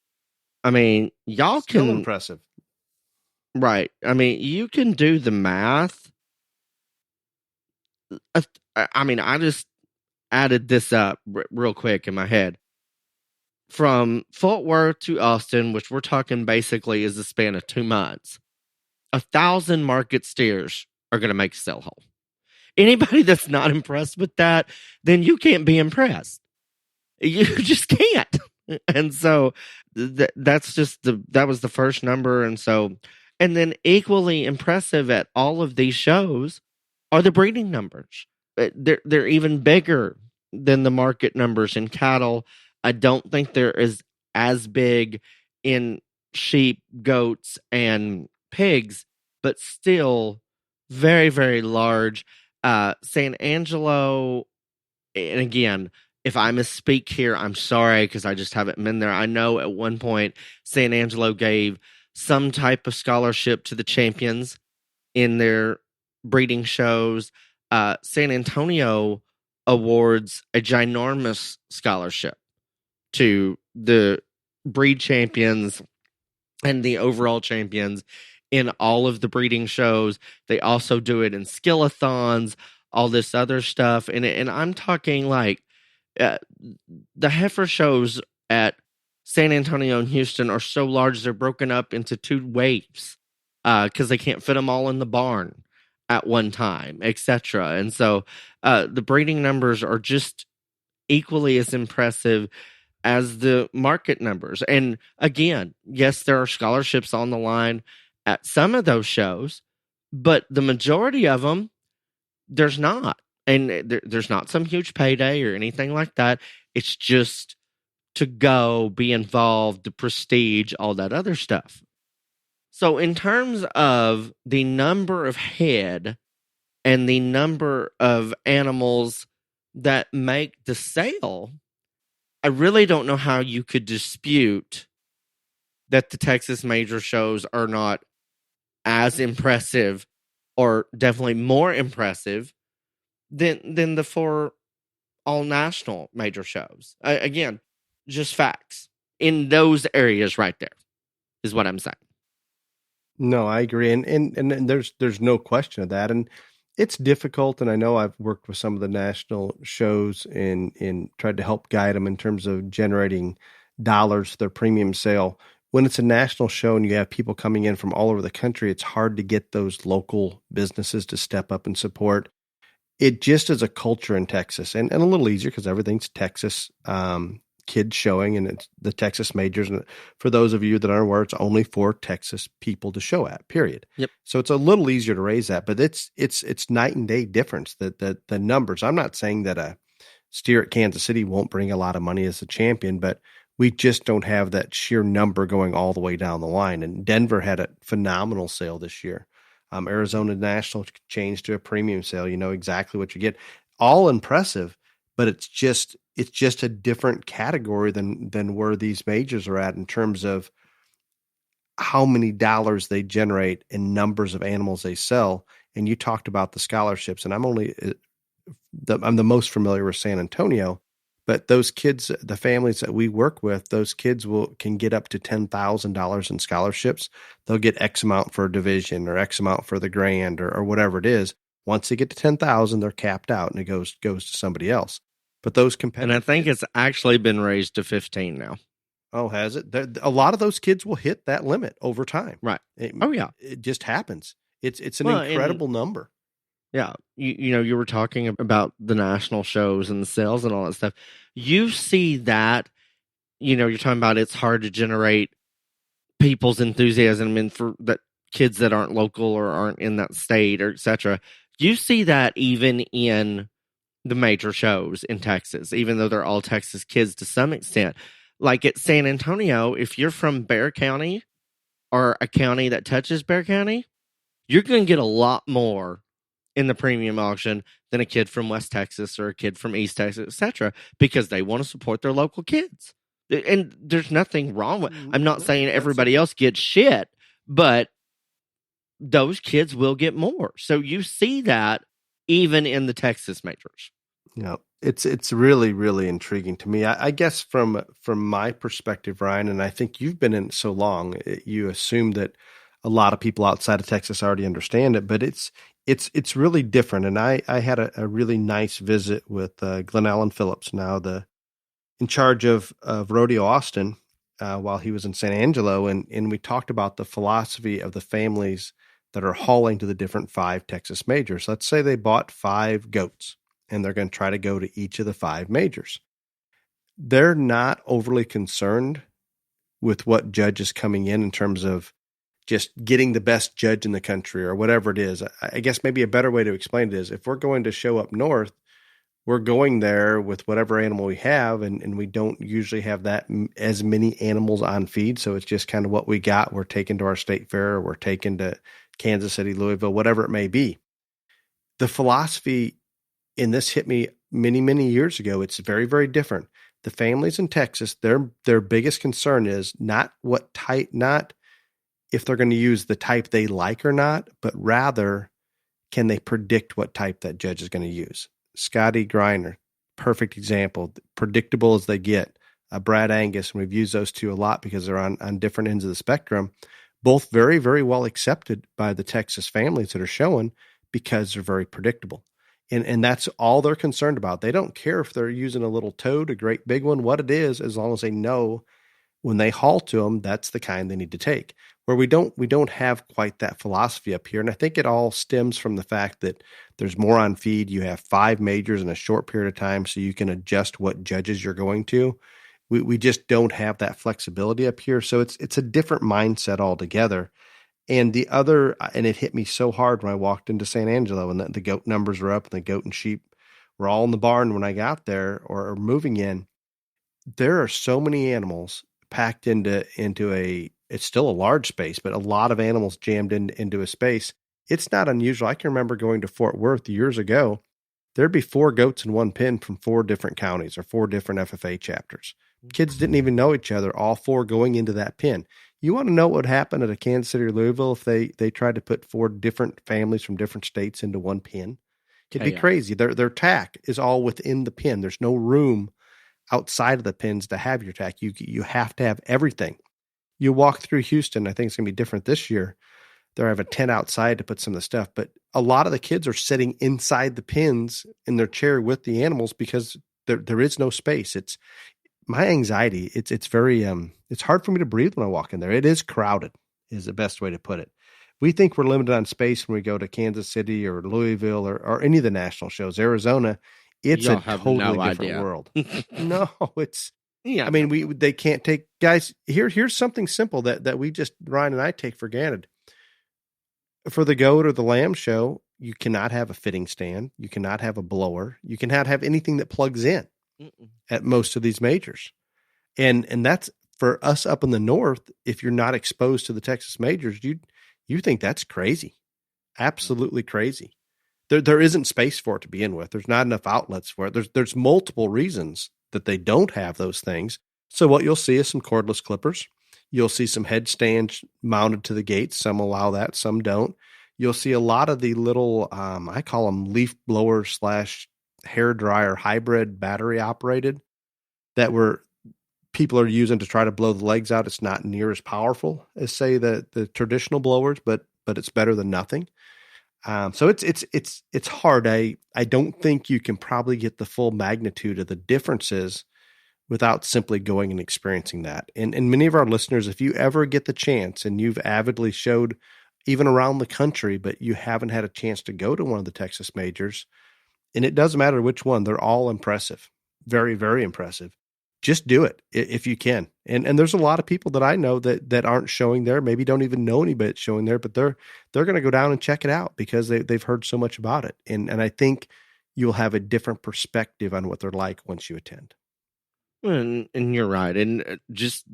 I mean, y'all Still can... impressive. Right. I mean, you can do the math. I mean, I just added this up real quick in my head. From Fort Worth to Austin, which we're talking basically is a span of 2 months, 1,000 market steers are going to make sell whole. Anybody that's not impressed with that, then you can't be impressed. You just can't. And so that was the first number. And then equally impressive at all of these shows are the breeding numbers. They're even bigger than the market numbers in cattle. I don't think they're as big in sheep, goats, and pigs, but still very, very large. San Angelo, and again, if I misspeak here, I'm sorry because I just haven't been there. I know at one point San Angelo gave some type of scholarship to the champions in their breeding shows. San Antonio awards a ginormous scholarship to the breed champions and the overall champions in all of the breeding shows. They also do it in skillathons, all this other stuff. And I'm talking like the heifer shows at San Antonio and Houston are so large, they're broken up into 2 waves because they can't fit them all in the barn at one time, etc. And so the breeding numbers are just equally as impressive as the market numbers. And again, yes, there are scholarships on the line at some of those shows, but the majority of them, there's not. And there's not some huge payday or anything like that. It's just to go, be involved, the prestige, all that other stuff. So in terms of the number of head and the number of animals that make the sale, I really don't know how you could dispute that the Texas major shows are not as impressive, or definitely more impressive than the 4 all-national major shows. Again, just facts in those areas right there is what I'm saying. No, I agree. And there's no question of that. And it's difficult. And I know I've worked with some of the national shows and tried to help guide them in terms of generating dollars to their premium sale. When it's a national show and you have people coming in from all over the country, it's hard to get those local businesses to step up and support. It just is a culture in Texas, and a little easier because everything's Texas kids showing, and it's the Texas majors. And for those of you that aren't aware, it's only for Texas people to show at, period. Yep. So it's a little easier to raise that, but it's night and day difference. The numbers. I'm not saying that a steer at Kansas City won't bring a lot of money as a champion, but we just don't have that sheer number going all the way down the line. And Denver had a phenomenal sale this year. Arizona National changed to a premium sale. You know exactly what you get. All impressive, but it's just a different category than where these majors are at in terms of how many dollars they generate and numbers of animals they sell. And you talked about the scholarships, and I'm the most familiar with San Antonio. But those kids, the families that we work with, those kids can get up to $10,000 in scholarships. They'll get X amount for a division or X amount for the grand or whatever it is. Once they get to 10,000, they're capped out and it goes to somebody else. But those competitors, and I think it's actually been raised to 15 now. Oh, has it? A lot of those kids will hit that limit over time. Right. It just happens. It's an incredible number. Yeah, you were talking about the national shows and the sales and all that stuff. You see that, you're talking about it's hard to generate people's enthusiasm and for that kids that aren't local or aren't in that state or etc. You see that even in the major shows in Texas, even though they're all Texas kids to some extent. Like at San Antonio, if you're from Bexar County or a county that touches Bexar County, you're going to get a lot more in the premium auction than a kid from West Texas or a kid from East Texas, etc., because they want to support their local kids. And there's nothing wrong with I'm not saying everybody else gets shit, but those kids will get more. So you see that even in the Texas majors. Yeah, it's really, really intriguing to me. I guess from my perspective, Ryan, and I think you've been in it so long, you assume that a lot of people outside of Texas already understand it, but it's really different. And I had a really nice visit with Glenn Allen Phillips, now in charge of Rodeo Austin, while he was in San Angelo. And we talked about the philosophy of the families that are hauling to the different 5 Texas majors. Let's say they bought 5 goats and they're going to try to go to each of the 5 majors. They're not overly concerned with what judge is coming in terms of just getting the best judge in the country or whatever it is. I guess maybe a better way to explain it is if we're going to show up north, we're going there with whatever animal we have, and we don't usually have that as many animals on feed. So it's just kind of what we got. We're taken to our state fair, or we're taken to Kansas City, Louisville, whatever it may be. The philosophy in this hit me many, many years ago. It's very, very different. The families in Texas, their biggest concern is not if they're going to use the type they like or not, but rather, can they predict what type that judge is going to use? Scotty Griner, perfect example, predictable as they get. Brad Angus, and we've used those 2 a lot because they're on different ends of the spectrum, both very, very well accepted by the Texas families that are showing because they're very predictable. And that's all they're concerned about. They don't care if they're using a little toad, a great big one, what it is, as long as they know when they haul to them, that's the kind they need to take. where we don't have quite that philosophy up here. And I think it all stems from the fact that there's more on feed. You have 5 majors in a short period of time, so you can adjust what judges you're going to. We just don't have that flexibility up here. So it's a different mindset altogether. And the other, and it hit me so hard when I walked into San Angelo and the goat numbers were up and the goat and sheep were all in the barn when I got there or moving in. There are so many animals packed into it's still a large space, but a lot of animals jammed into a space. It's not unusual. I can remember going to Fort Worth years ago. There'd be 4 goats in one pen from 4 different counties or 4 different FFA chapters. Kids didn't even know each other, all 4 going into that pen. You want to know what would happen at a Kansas City or Louisville if they tried to put 4 different families from different states into one pen? It'd be crazy. Their tack is all within the pen. There's no room outside of the pens to have your tack. You have to have everything. You walk through Houston, I think it's going to be different this year. They have a tent outside to put some of the stuff, but a lot of the kids are sitting inside the pens in their chair with the animals because there is no space. It's my anxiety. It's very it's hard for me to breathe when I walk in there. It is crowded, is the best way to put it. We think we're limited on space when we go to Kansas City or Louisville or any of the national shows. Arizona, it's a totally different world. No, it's I mean, they can't take guys. Here's something simple that we just Ryan and I take for granted. For the goat or the lamb show, you cannot have a fitting stand. You cannot have a blower. You cannot have anything that plugs in at most of these majors. And that's for us up in the north. If you're not exposed to the Texas majors, you think that's crazy. Absolutely crazy. There isn't space for it to begin with. There's not enough outlets for it. There's multiple reasons that they don't have those things. So what you'll see is some cordless clippers. You'll see some headstands mounted to the gates. Some allow that, some don't. You'll see a lot of the little, I call them leaf blower / hair dryer hybrid battery operated that people are using to try to blow the legs out. It's not near as powerful as say the traditional blowers, but it's better than nothing. So it's hard. I don't think you can probably get the full magnitude of the differences without simply going and experiencing that. And many of our listeners, if you ever get the chance and you've avidly showed even around the country, but you haven't had a chance to go to one of the Texas majors, and it doesn't matter which one, they're all impressive. Very, very impressive. Just do it if you can. And there's a lot of people that I know that aren't showing there, maybe don't even know anybody that's showing there, but they're going to go down and check it out because they've heard so much about it. And I think you'll have a different perspective on what they're like once you attend. And you're right. And just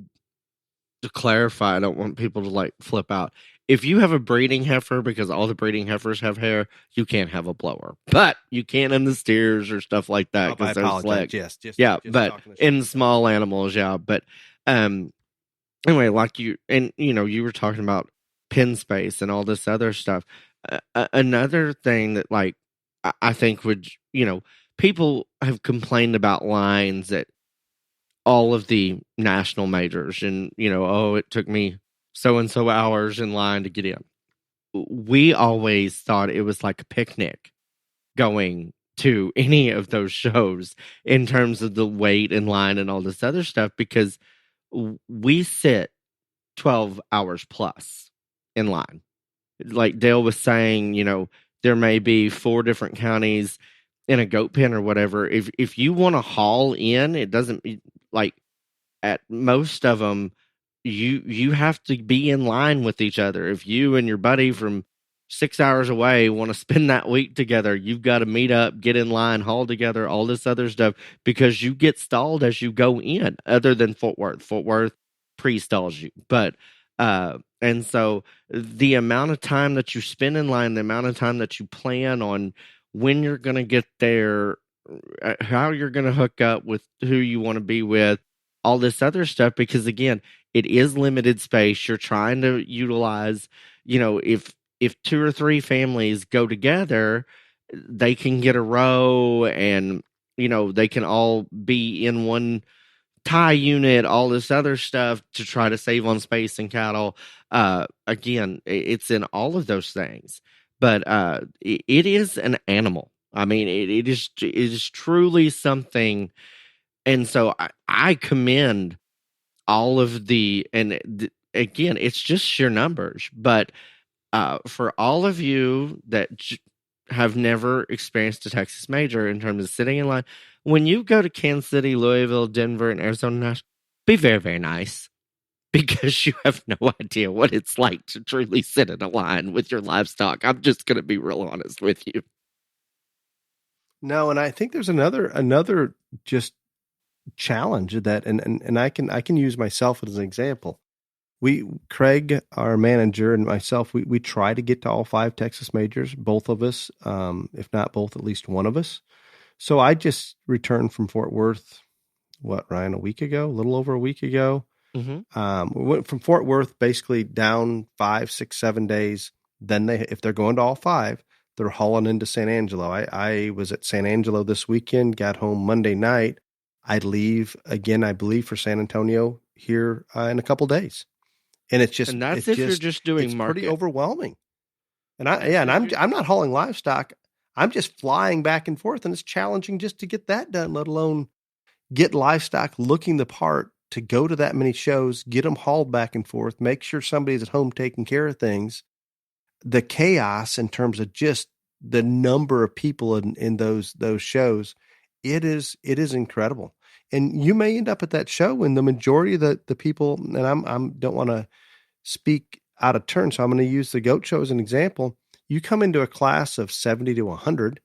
to clarify, I don't want people to flip out. If you have a breeding heifer, because all the breeding heifers have hair, you can't have a blower, but you can in the steers or stuff like that. I apologize. Yes. But in small animals, yeah. But anyway, like you were talking about pen space and all this other stuff. Another thing that I think would, people have complained about lines at all of the national majors and, it took me so-and-so hours in line to get in. We always thought it was like a picnic going to any of those shows in terms of the wait in line and all this other stuff, because we sit 12 hours plus in line. Like Dale was saying, there may be 4 different counties in a goat pen or whatever. If you want to haul in, it doesn't at most of them, you have to be in line with each other. If you and your buddy from 6 hours away want to spend that week together, you've got to meet up, get in line, haul together, all this other stuff, because you get stalled as you go in, other than Fort Worth. Fort Worth pre-stalls you. But, and so the amount of time that you spend in line, the amount of time that you plan on when you're going to get there, how you're going to hook up with who you want to be with, all this other stuff, because again, it is limited space. You're trying to utilize, if 2 or 3 families go together, they can get a row and, they can all be in one tie unit, all this other stuff to try to save on space and cattle. Again, it's in all of those things, but it is an animal. I mean, it is truly something. And so I commend all of the, and again, it's just sheer numbers. But for all of you that have never experienced a Texas major in terms of sitting in line, when you go to Kansas City, Louisville, Denver, and Arizona National, be very, very nice, because you have no idea what it's like to truly sit in a line with your livestock. I'm just going to be real honest with you. No, and I think there's another just challenge that, and I can use myself as an example. Craig, our manager, and myself, we try to get to all 5 Texas majors, both of us, if not both, at least one of us. So I just returned from Fort Worth, Ryan, a week ago, a little over a week ago. Mm-hmm. We went from Fort Worth basically down 5, 6, 7 days. Then if they're going to all 5, they're hauling into San Angelo. I was at San Angelo this weekend, got home Monday night. I'd leave again, I believe, for San Antonio here in a couple days. And it's just, you're just doing market. Pretty overwhelming. And I'm not hauling livestock. I'm just flying back and forth, and it's challenging just to get that done, let alone get livestock looking the part, to go to that many shows, get them hauled back and forth, make sure somebody's at home taking care of things. The chaos in terms of just the number of people in those shows, it is incredible. And you may end up at that show and the majority of the people, and I'm don't want to speak out of turn, so I'm going to use the goat show as an example. You come into a class of 70 to 100,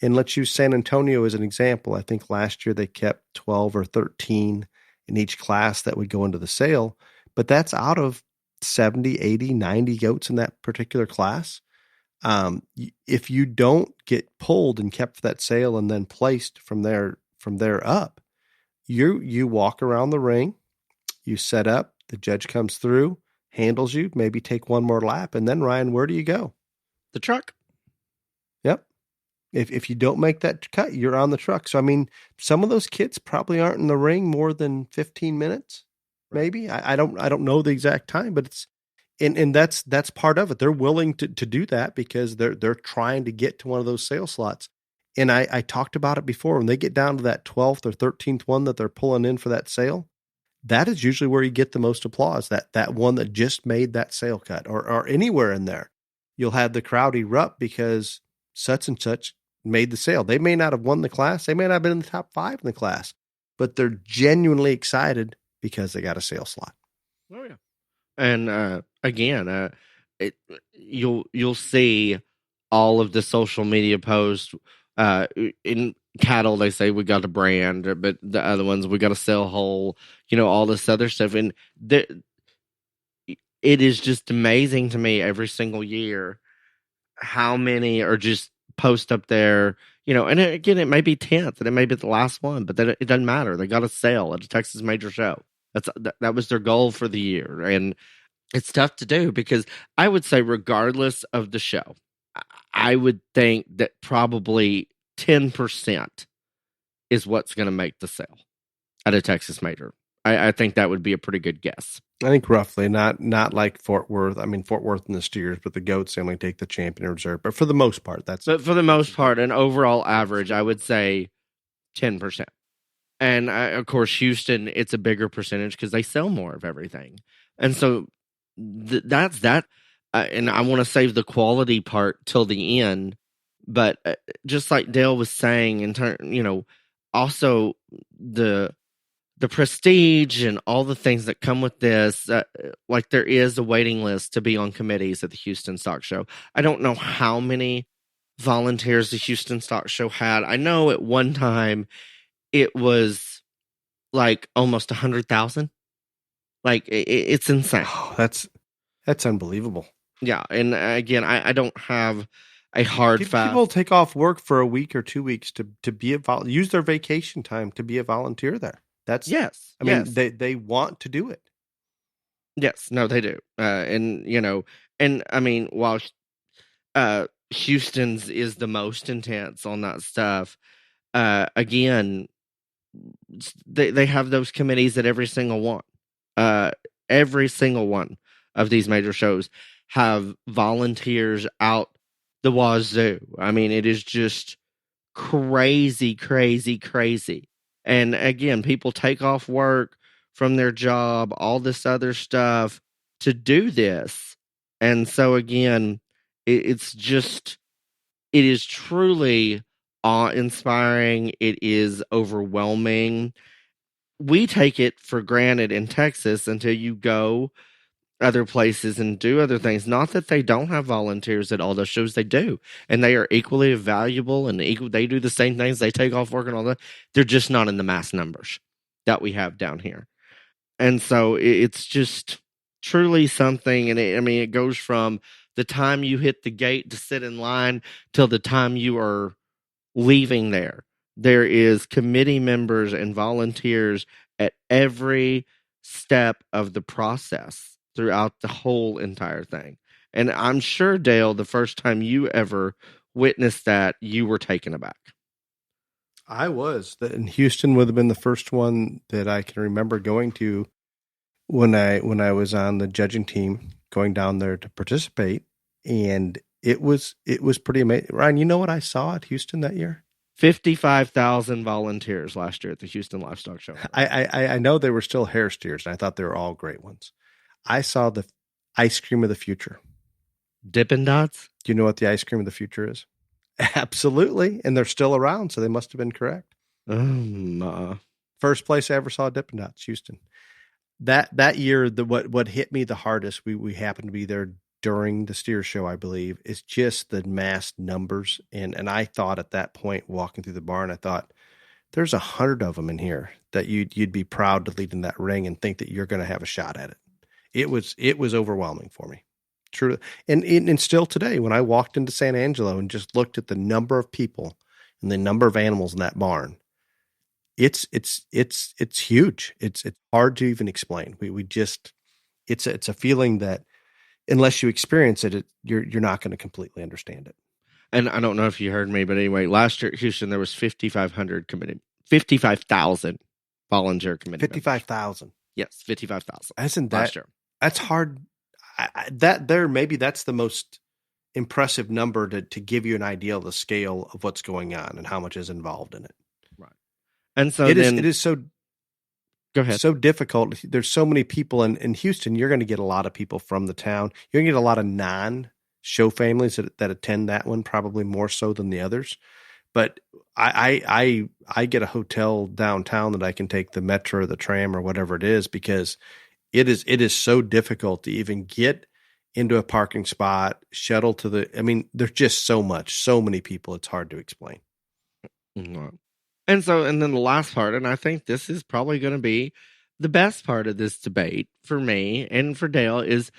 and let's use San Antonio as an example. I think last year they kept 12 or 13 in each class that would go into the sale, but that's out of 70, 80, 90 goats in that particular class. If you don't get pulled and kept for that sale and then placed from there up, you walk around the ring, you set up, the judge comes through, handles you, maybe take one more lap, and then Ryan, where do you go? The truck. Yep. If you don't make that cut, you're on the truck. So, I mean, some of those kids probably aren't in the ring more than 15 minutes, maybe. I don't know the exact time, but it's, and that's part of it. They're willing to do that because they're trying to get to one of those sale slots. And I talked about it before. When they get down to that 12th or 13th one that they're pulling in for that sale, that is usually where you get the most applause. That one that just made that sale cut, or anywhere in there, you'll have the crowd erupt because such and such made the sale. They may not have won the class. They may not have been in the top 5 in the class, but they're genuinely excited because they got a sale slot. Oh yeah. And again, you'll see all of the social media posts. In cattle, they say we got a brand, but the other ones, we got to sell whole, all this other stuff. And it is just amazing to me every single year how many are just post up there, and again, it may be 10th and it may be the last one, but it doesn't matter. They got a sale at a Texas major show. That was their goal for the year. And it's tough to do because I would say regardless of the show, I would think that probably 10% is what's going to make the sale at a Texas major. I think that would be a pretty good guess. I think roughly, not like Fort Worth. I mean, Fort Worth and the steers, but the goats, they only take the champion reserve. But for the most part, But for the most part, an overall average, I would say 10%. And of course, Houston, it's a bigger percentage because they sell more of everything. And so that's that. And I want to save the quality part till the end. But just like Dale was saying, also the prestige and all the things that come with this, like there is a waiting list to be on committees at the Houston Stock Show. I don't know how many volunteers the Houston Stock Show had. I know at one time it was like almost 100,000. Like it's insane. Oh, that's unbelievable. Yeah, and again, I don't have a hard fact. People take off work for a week or 2 weeks to be use their vacation time to be a volunteer there. That's yes. I mean, they want to do it. Yes, no, they do. And I mean, while Houston's is the most intense on that stuff, again, they have those committees at every single one. Every single one of these major shows have volunteers out the wazoo. I mean, it is just crazy, crazy, crazy. And again, people take off work from their job, all this other stuff to do this. And so again, it is truly awe-inspiring. It is overwhelming. We take it for granted in Texas until you go other places and do other things. Not that they don't have volunteers at all those shows, they do, and they are equally valuable and they do the same things. They take off work and all that. They're just not in the mass numbers that we have down here. And so it's just truly something. And it goes from the time you hit the gate to sit in line till the time you are leaving there. There is committee members and volunteers at every step of the process throughout the whole entire thing. And I'm sure, Dale, the first time you ever witnessed that, you were taken aback. I was. And Houston would have been the first one that I can remember going to when I was on the judging team, going down there to participate. And it was pretty amazing. Ryan, you know what I saw at Houston that year? 55,000 volunteers last year at the Houston Livestock Show. I know they were still hair steers, and I thought they were all great ones. I saw the ice cream of the future. Dippin' Dots? Do you know what the ice cream of the future is? Absolutely. And they're still around, so they must have been correct. First place I ever saw Dippin' Dots, Houston. That year, what hit me the hardest, we happened to be there during the steer show, I believe, is just the mass numbers. And I thought at that point, walking through the barn, I thought, there's 100 of them in here that you'd be proud to lead in that ring and think that you're going to have a shot at it. It was overwhelming for me. True. And still today, when I walked into San Angelo and just looked at the number of people and the number of animals in that barn, it's huge. It's hard to even explain. It's a feeling that unless you experience it, you're not going to completely understand it. And I don't know if you heard me, but anyway, last year at Houston, there was 55,000 volunteer committee. 55,000. Yes, 55,000. Isn't that last year? That's hard. Maybe that's the most impressive number to give you an idea of the scale of what's going on and how much is involved in it. Right. And so it is so. Go ahead. So difficult. There's so many people in Houston. You're going to get a lot of people from the town. You're going to get a lot of non-show families that attend that one, probably more so than the others. But I get a hotel downtown that I can take the metro or the tram or whatever it is, because it is so difficult to even get into a parking spot, shuttle to there's just so many people. It's hard to explain. Mm-hmm. And then the last part, and I think this is probably going to be the best part of this debate for me and for Dale, is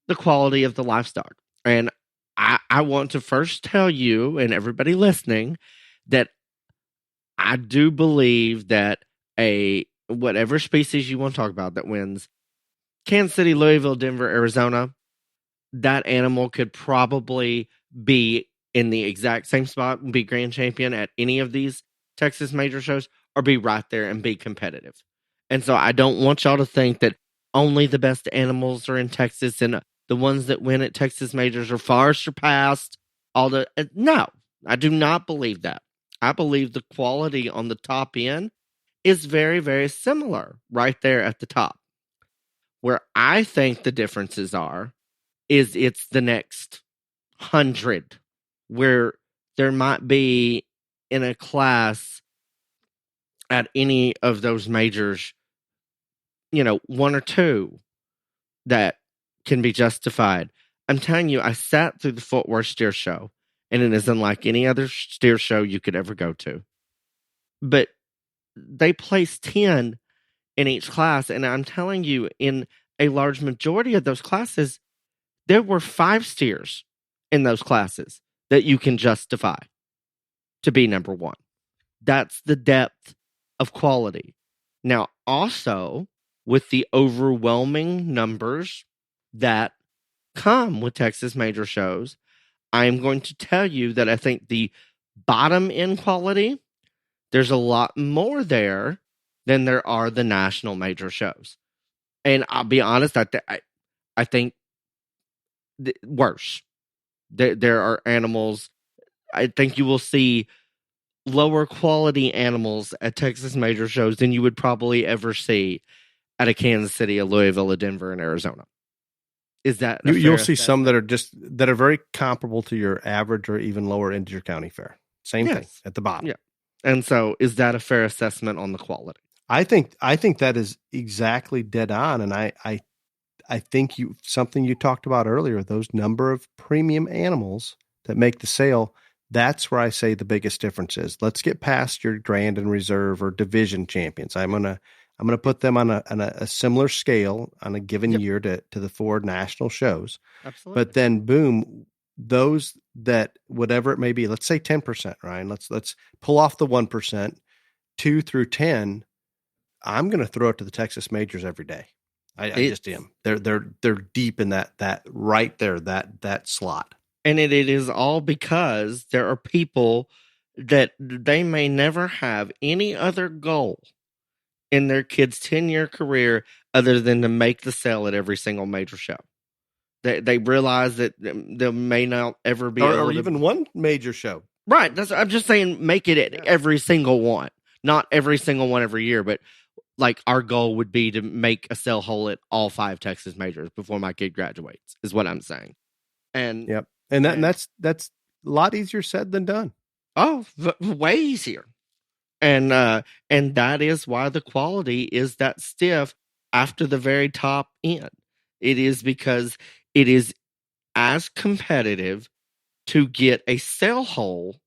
the quality of the livestock. And I want to first tell you and everybody listening that I do believe that whatever species you want to talk about that wins Kansas City, Louisville, Denver, Arizona, that animal could probably be in the exact same spot and be grand champion at any of these Texas major shows, or be right there and be competitive. And so I don't want y'all to think that only the best animals are in Texas and the ones that win at Texas majors are far surpassed no, I do not believe that. I believe the quality on the top end is very, very similar right there at the top. Where I think the differences is it's the next 100, where there might be in a class at any of those majors, one or two that can be justified. I'm telling you, I sat through the Fort Worth Steer Show, and it is unlike any other steer show you could ever go to. But they placed 10 in each class, and I'm telling you, in a large majority of those classes, there were 5 steers in those classes that you can justify to be number one. That's the depth of quality. Now, also, with the overwhelming numbers that come with Texas major shows, I'm going to tell you that I think the bottom end quality, there's a lot more there than there are the national major shows. And I'll be honest, I think worse. There are animals. I think you will see lower quality animals at Texas major shows than you would probably ever see at a Kansas City, a Louisville, a Denver, and Arizona. Is that a You'll fair see some assessment? that are very comparable to your average or even lower end of your county fair. Same thing Yes. at the bottom. Yeah. And so is that a fair assessment on the quality? I think that is exactly dead on. And I think something you talked about earlier, those number of premium animals that make the sale, that's where I say the biggest difference is. Let's get past your grand and reserve or division champions. I'm gonna put them on a similar scale on a given year to the 4 national shows. Absolutely. But then boom, those that whatever it may be, let's say 10%, Ryan. Let's pull off the 1%, 2 through 10. I'm going to throw it to the Texas majors every day. I just am. They're deep in that right there, that slot. And it is all because there are people that they may never have any other goal in their kid's 10-year career other than to make the sale at every single major show. They realize that they may not ever be or even one major show. Right. I'm just saying make it at every single one. Not every single one every year, but like our goal would be to make a sell hole at all 5 Texas majors before my kid graduates, is what I'm saying. And yep. And that's a lot easier said than done. Oh, way easier. And that is why the quality is that stiff after the very top end. It is because it is as competitive to get a sell hole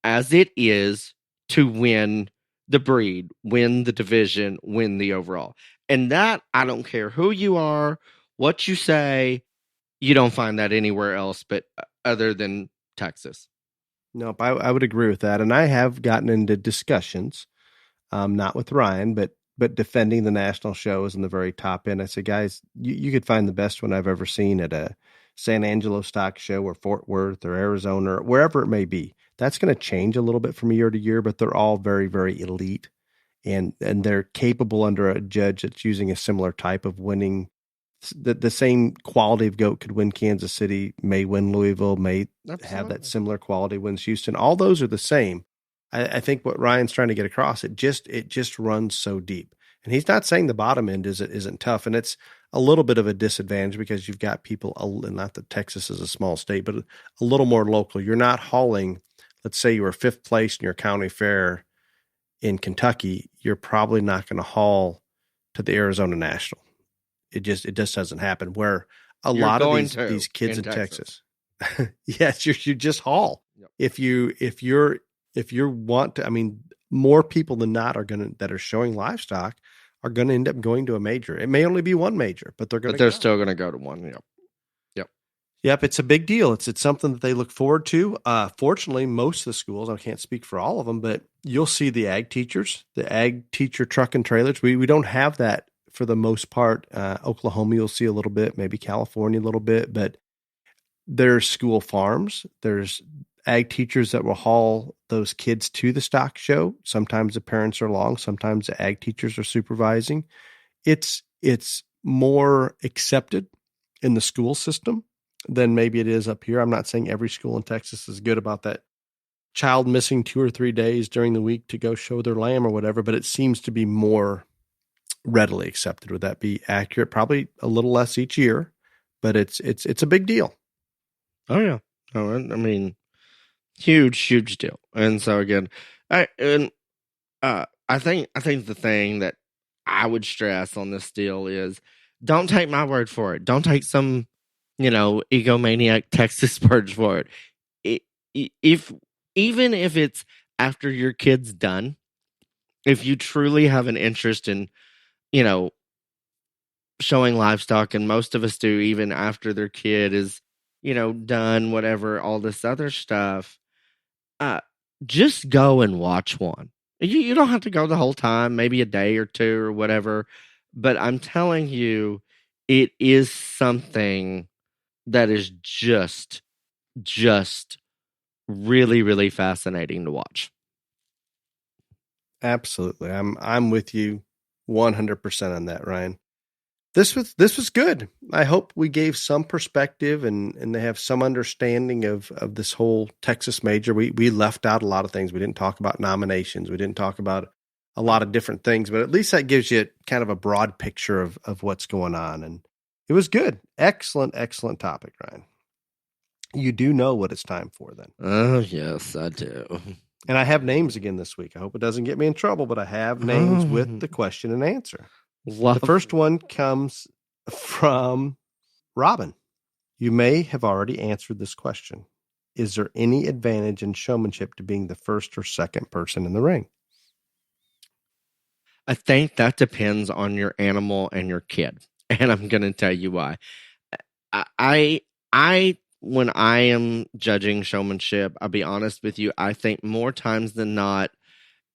as it is to win the breed, win the division, win the overall. And that, I don't care who you are, what you say, you don't find that anywhere else but other than Texas. Nope, I would agree with that. And I have gotten into discussions, not with Ryan, but defending the national shows in the very top end. I said, guys, you could find the best one I've ever seen at a San Angelo stock show or Fort Worth or Arizona or wherever it may be. That's going to change a little bit from year to year, but they're all very, very elite. And they're capable under a judge that's using a similar type of winning. The same quality of goat could win Kansas City, may win Louisville, may have that similar quality wins Houston. All those are the same. I think what Ryan's trying to get across, it just runs so deep. And he's not saying the bottom end isn't tough. And it's a little bit of a disadvantage because you've got people, not that Texas is a small state, but a little more local. You're not hauling, let's say you were 5th place in your county fair in Kentucky. You're probably not going to haul to the Arizona National. It just doesn't happen. Where a lot of these kids in Texas. Yes, you just haul. Yep. If you want to, I mean, more people than not that are showing livestock are going to end up going to a major. It may only be one major, but they're still going to go to one. Yep. It's a big deal. It's something that they look forward to. Fortunately, most of the schools, I can't speak for all of them, but you'll see the ag teachers, the ag teacher truck and trailers. We don't have that for the most part. Oklahoma, you'll see a little bit, maybe California a little bit, but there's school farms. There's ag teachers that will haul those kids to the stock show. Sometimes the parents are along. Sometimes the ag teachers are supervising. It's more accepted in the school system than maybe it is up here. I'm not saying every school in Texas is good about that child missing 2 or 3 days during the week to go show their lamb or whatever, but it seems to be more readily accepted. Would that be accurate? Probably a little less each year, but it's a big deal. Oh yeah. Oh, I mean, huge deal. And so again, I think the thing that I would stress on this deal is don't take my word for it. Don't take some, egomaniac Texas word for it. Even if it's after your kid's done, if you truly have an interest in, showing livestock, and most of us do, even after their kid is, done, whatever, all this other stuff, just go and watch one. You don't have to go the whole time, maybe a day or 2 or whatever, but I'm telling you, it is something that is just really, really fascinating to watch. Absolutely. I'm with you 100% on that, Ryan. This was good. I hope we gave some perspective and they have some understanding of this whole Texas major. We left out a lot of things. We didn't talk about nominations. We didn't talk about a lot of different things, but at least that gives you kind of a broad picture of what's going on. And It was good. Excellent, excellent topic, Ryan. You do know what it's time for then. Oh, yes, I do. And I have names again this week. I hope it doesn't get me in trouble, but I have names with the question and answer. The first one comes from Robin. You may have already answered this question. Is there any advantage in showmanship to being the first or second person in the ring? I think that depends on your animal and your kid. And I'm going to tell you why. I when I am judging showmanship, I'll be honest with you, I think more times than not,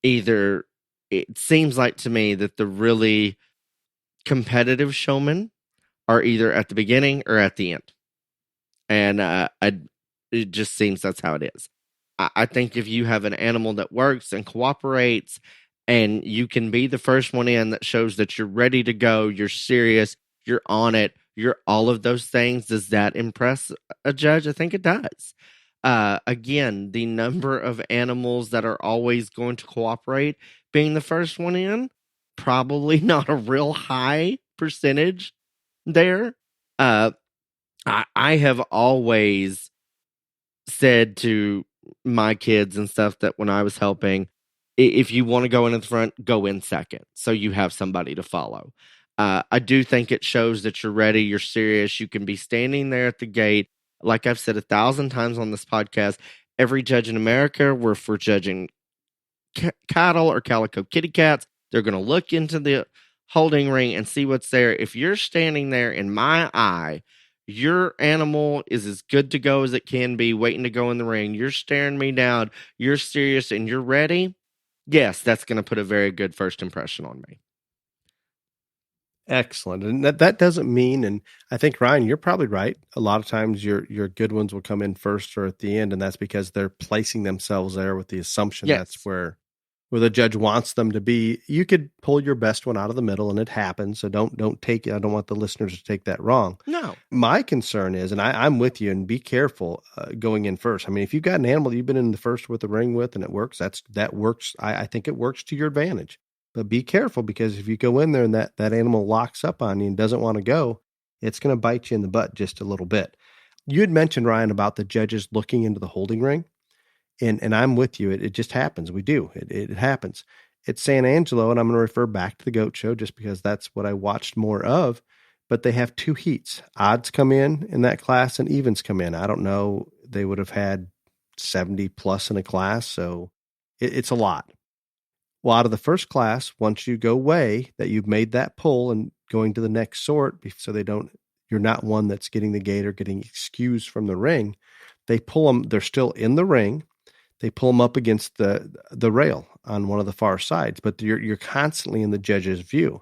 either it seems like to me that the really competitive showmen are either at the beginning or at the end. And it just seems that's how it is. I think if you have an animal that works and cooperates and you can be the first one in that shows that you're ready to go, you're serious, you're on it, you're all of those things, does that impress a judge? I think it does. Again, the number of animals that are always going to cooperate, being the first one in, probably not a real high percentage there. I have always said to my kids and stuff that when I was helping, if you want to go in the front, go in second, so you have somebody to follow. I do think it shows that you're ready, you're serious, you can be standing there at the gate. Like I've said 1,000 times on this podcast, every judge in America, we're for judging cattle or calico kitty cats. They're going to look into the holding ring and see what's there. If you're standing there, in my eye, your animal is as good to go as it can be, waiting to go in the ring. You're staring me down, you're serious, and you're ready. Yes, that's going to put a very good first impression on me. Excellent. And that doesn't mean, and I think, Ryan, you're probably right. A lot of times your good ones will come in first or at the end, and that's because they're placing themselves there with the assumption that's where the judge wants them to be. You could pull your best one out of the middle, and it happens. So don't take it. I don't want the listeners to take that wrong. No. My concern is, and I'm with you, and be careful going in first. I mean, if you've got an animal that you've been in the first with the ring with and it works, that works. I think it works to your advantage. But be careful, because if you go in there and that animal locks up on you and doesn't want to go, it's going to bite you in the butt just a little bit. You had mentioned, Ryan, about the judges looking into the holding ring. And I'm with you. It just happens. We do. It happens. It's San Angelo, and I'm going to refer back to the GOAT Show just because that's what I watched more of. But they have 2 heats. Odds come in that class and evens come in. I don't know. They would have had 70 plus in a class. So it's a lot. Well, out of the first class, once you go weigh that you've made that pull and going to the next sort, so you're not one that's getting the gate or getting excused from the ring, they pull them, they're still in the ring. They pull them up against the rail on one of the far sides, but you're constantly in the judge's view.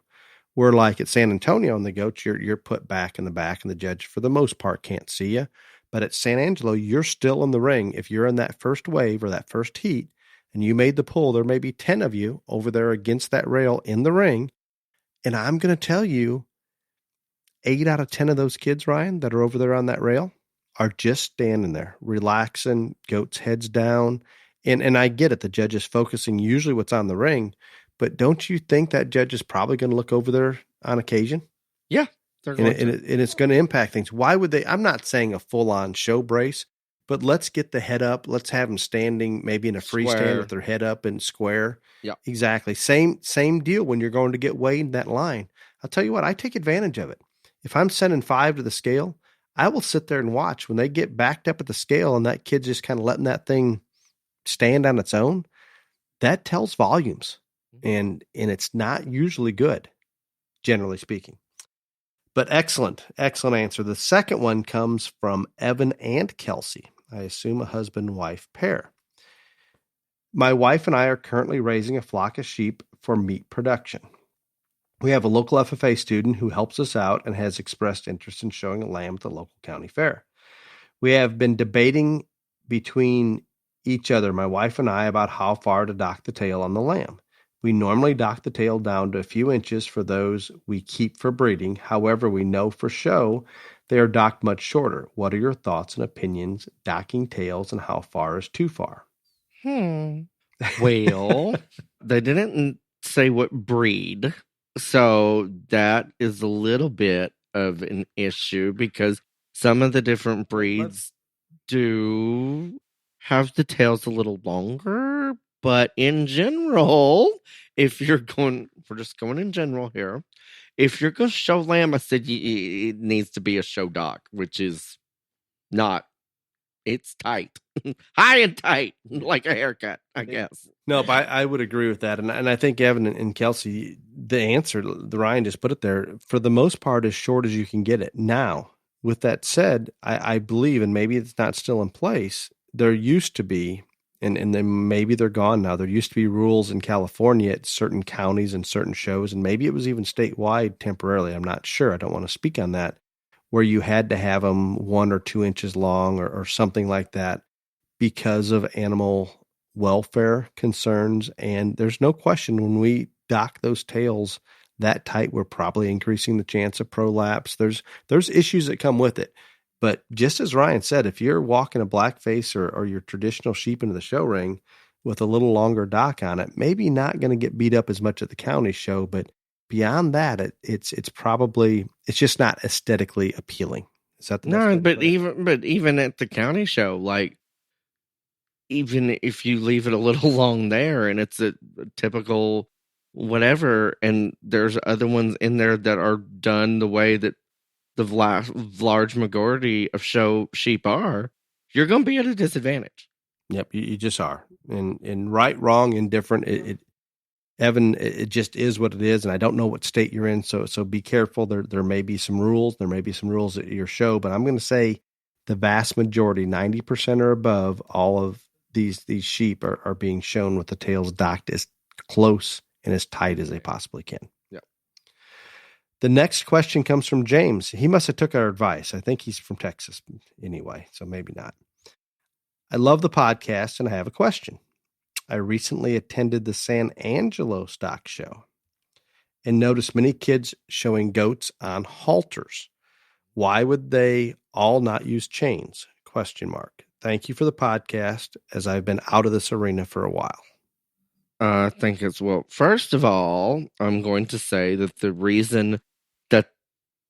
Where like at San Antonio on the goats, you're put back in the back, and the judge for the most part can't see you. But at San Angelo, you're still in the ring. If you're in that first wave or that first heat, and you made the pull, there may be 10 of you over there against that rail in the ring. And I'm going to tell you, 8 out of 10 of those kids, Ryan, that are over there on that rail are just standing there, relaxing, goats heads down. And I get it. The judge is focusing usually what's on the ring, but don't you think that judge is probably going to look over there on occasion? Yeah. And it's going to impact things. Why would they? I'm not saying a full-on show brace, but let's get the head up. Let's have them standing maybe in a freestand with their head up and square. Yeah, exactly. Same deal when you're going to get weighed in that line. I'll tell you what, I take advantage of it. If I'm sending 5 to the scale, I will sit there and watch when they get backed up at the scale and that kid's just kind of letting that thing stand on its own. That tells volumes, and it's not usually good, generally speaking. But excellent answer. The second one comes from Evan and Kelsey. I assume a husband-wife pair. My wife and I are currently raising a flock of sheep for meat production. We have a local FFA student who helps us out and has expressed interest in showing a lamb at the local county fair. We have been debating between each other, my wife and I, about how far to dock the tail on the lamb. We normally dock the tail down to a few inches for those we keep for breeding. However, we know for show they are docked much shorter. What are your thoughts and opinions docking tails, and how far is too far? Well, they didn't say what breed, so that is a little bit of an issue because some of the different breeds do have the tails a little longer, but in general, if you're going, we're just going in general here. If you're going to show lamb, I said it needs to be a show dog, which is not. It's tight, high and tight, like a haircut, I guess. No, but I would agree with that. And I think Evan and Kelsey, the answer, the Ryan just put it there, for the most part, as short as you can get it. Now, with that said, I believe, and maybe it's not still in place, there used to be, and then maybe they're gone now, there used to be rules in California at certain counties and certain shows, and maybe it was even statewide temporarily. I'm not sure. I don't want to speak on that, where you had to have them 1 or 2 inches long or something like that because of animal welfare concerns. And there's no question when we dock those tails that tight, we're probably increasing the chance of prolapse. There's issues that come with it. But just as Ryan said, if you're walking a blackface or your traditional sheep into the show ring with a little longer dock on it, maybe not going to get beat up as much at the county show, but beyond that, it's probably, it's just not aesthetically appealing. Is that the no? But even at the county show, like even if you leave it a little long there, and it's a typical whatever, and there's other ones in there that are done the way that the large majority of show sheep are, you're going to be at a disadvantage. Yep, you just are. And right, wrong, indifferent. Evan, it just is what it is, and I don't know what state you're in, so be careful. There may be some rules. There may be some rules at your show, but I'm going to say the vast majority, 90% or above, all of these sheep are being shown with the tails docked as close and as tight as they possibly can. Yep. The next question comes from James. He must have took our advice. I think he's from Texas anyway, so maybe not. I love the podcast, and I have a question. I recently attended the San Angelo Stock Show and noticed many kids showing goats on halters. Why would they all not use chains? ? Thank you for the podcast, as I've been out of this arena for a while. I think it's, well, first of all, I'm going to say that the reason that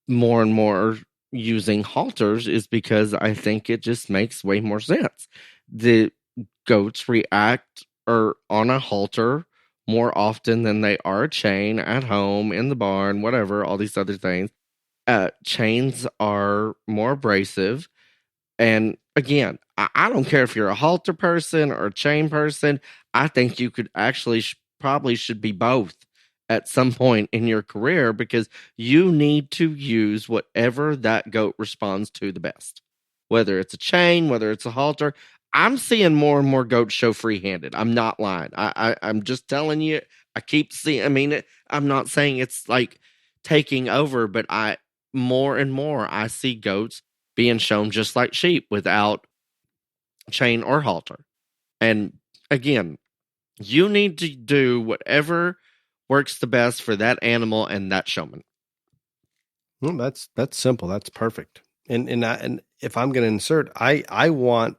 more and more are using halters is because I think it just makes way more sense. The goats react or on a halter more often than they are a chain at home, in the barn, whatever, all these other things. Chains are more abrasive. And again, I don't care if you're a halter person or a chain person. I think you could actually probably should be both at some point in your career, because you need to use whatever that goat responds to the best. Whether it's a chain, whether it's a halter. I'm seeing more and more goats show free-handed. I'm not lying. I'm just telling you. I keep seeing. I mean, I'm not saying it's like taking over, but more and more I see goats being shown just like sheep without chain or halter. And again, you need to do whatever works the best for that animal and that showman. Well, that's simple. That's perfect. And if I'm going to insert, I want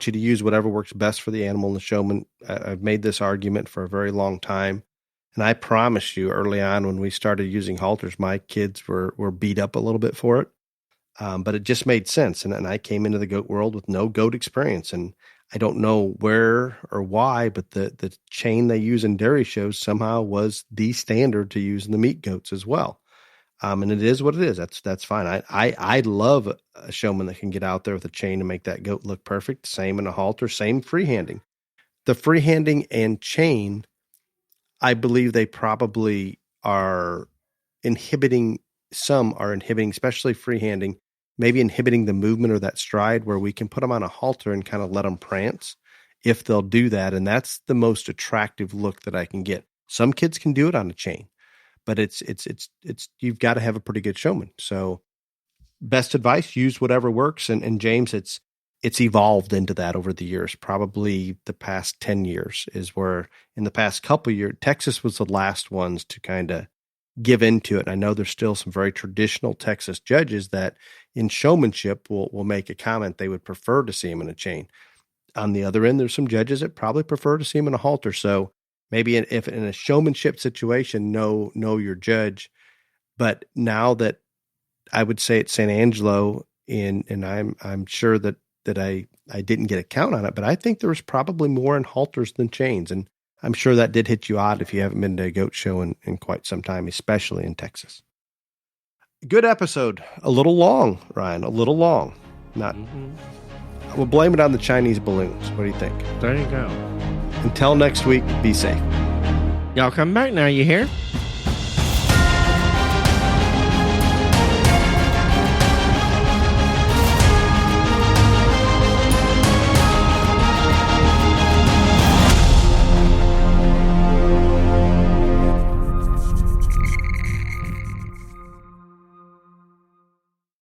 you to use whatever works best for the animal and the showman. I've made this argument for a very long time. And I promise you, early on when we started using halters, my kids were beat up a little bit for it. But it just made sense. And I came into the goat world with no goat experience. And I don't know where or why, but the chain they use in dairy shows somehow was the standard to use in the meat goats as well. And it is what it is. That's fine. I love a showman that can get out there with a chain and make that goat look perfect. Same in a halter, same freehanding. The freehanding and chain, I believe they probably are inhibiting, especially freehanding, maybe inhibiting the movement or that stride, where we can put them on a halter and kind of let them prance if they'll do that. And that's the most attractive look that I can get. Some kids can do it on a chain, but it's you've got to have a pretty good showman. So best advice, use whatever works. And James, it's evolved into that over the years. Probably the past 10 years is where, in the past couple of years, Texas was the last ones to kind of give into it. And I know there's still some very traditional Texas judges that in showmanship will make a comment they would prefer to see him in a chain. On the other end, there's some judges that probably prefer to see him in a halter. So maybe if in a showmanship situation, know your judge. But now that I would say at San Angelo, and I'm sure that I didn't get a count on it, but I think there was probably more in halters than chains. And I'm sure that did hit you odd if you haven't been to a goat show in quite some time, especially in Texas. Good episode. A little long, Ryan, a little long. Not. We'll blame it on the Chinese balloons. What do you think? There you go. Until next week, be safe. Y'all come back now, you hear?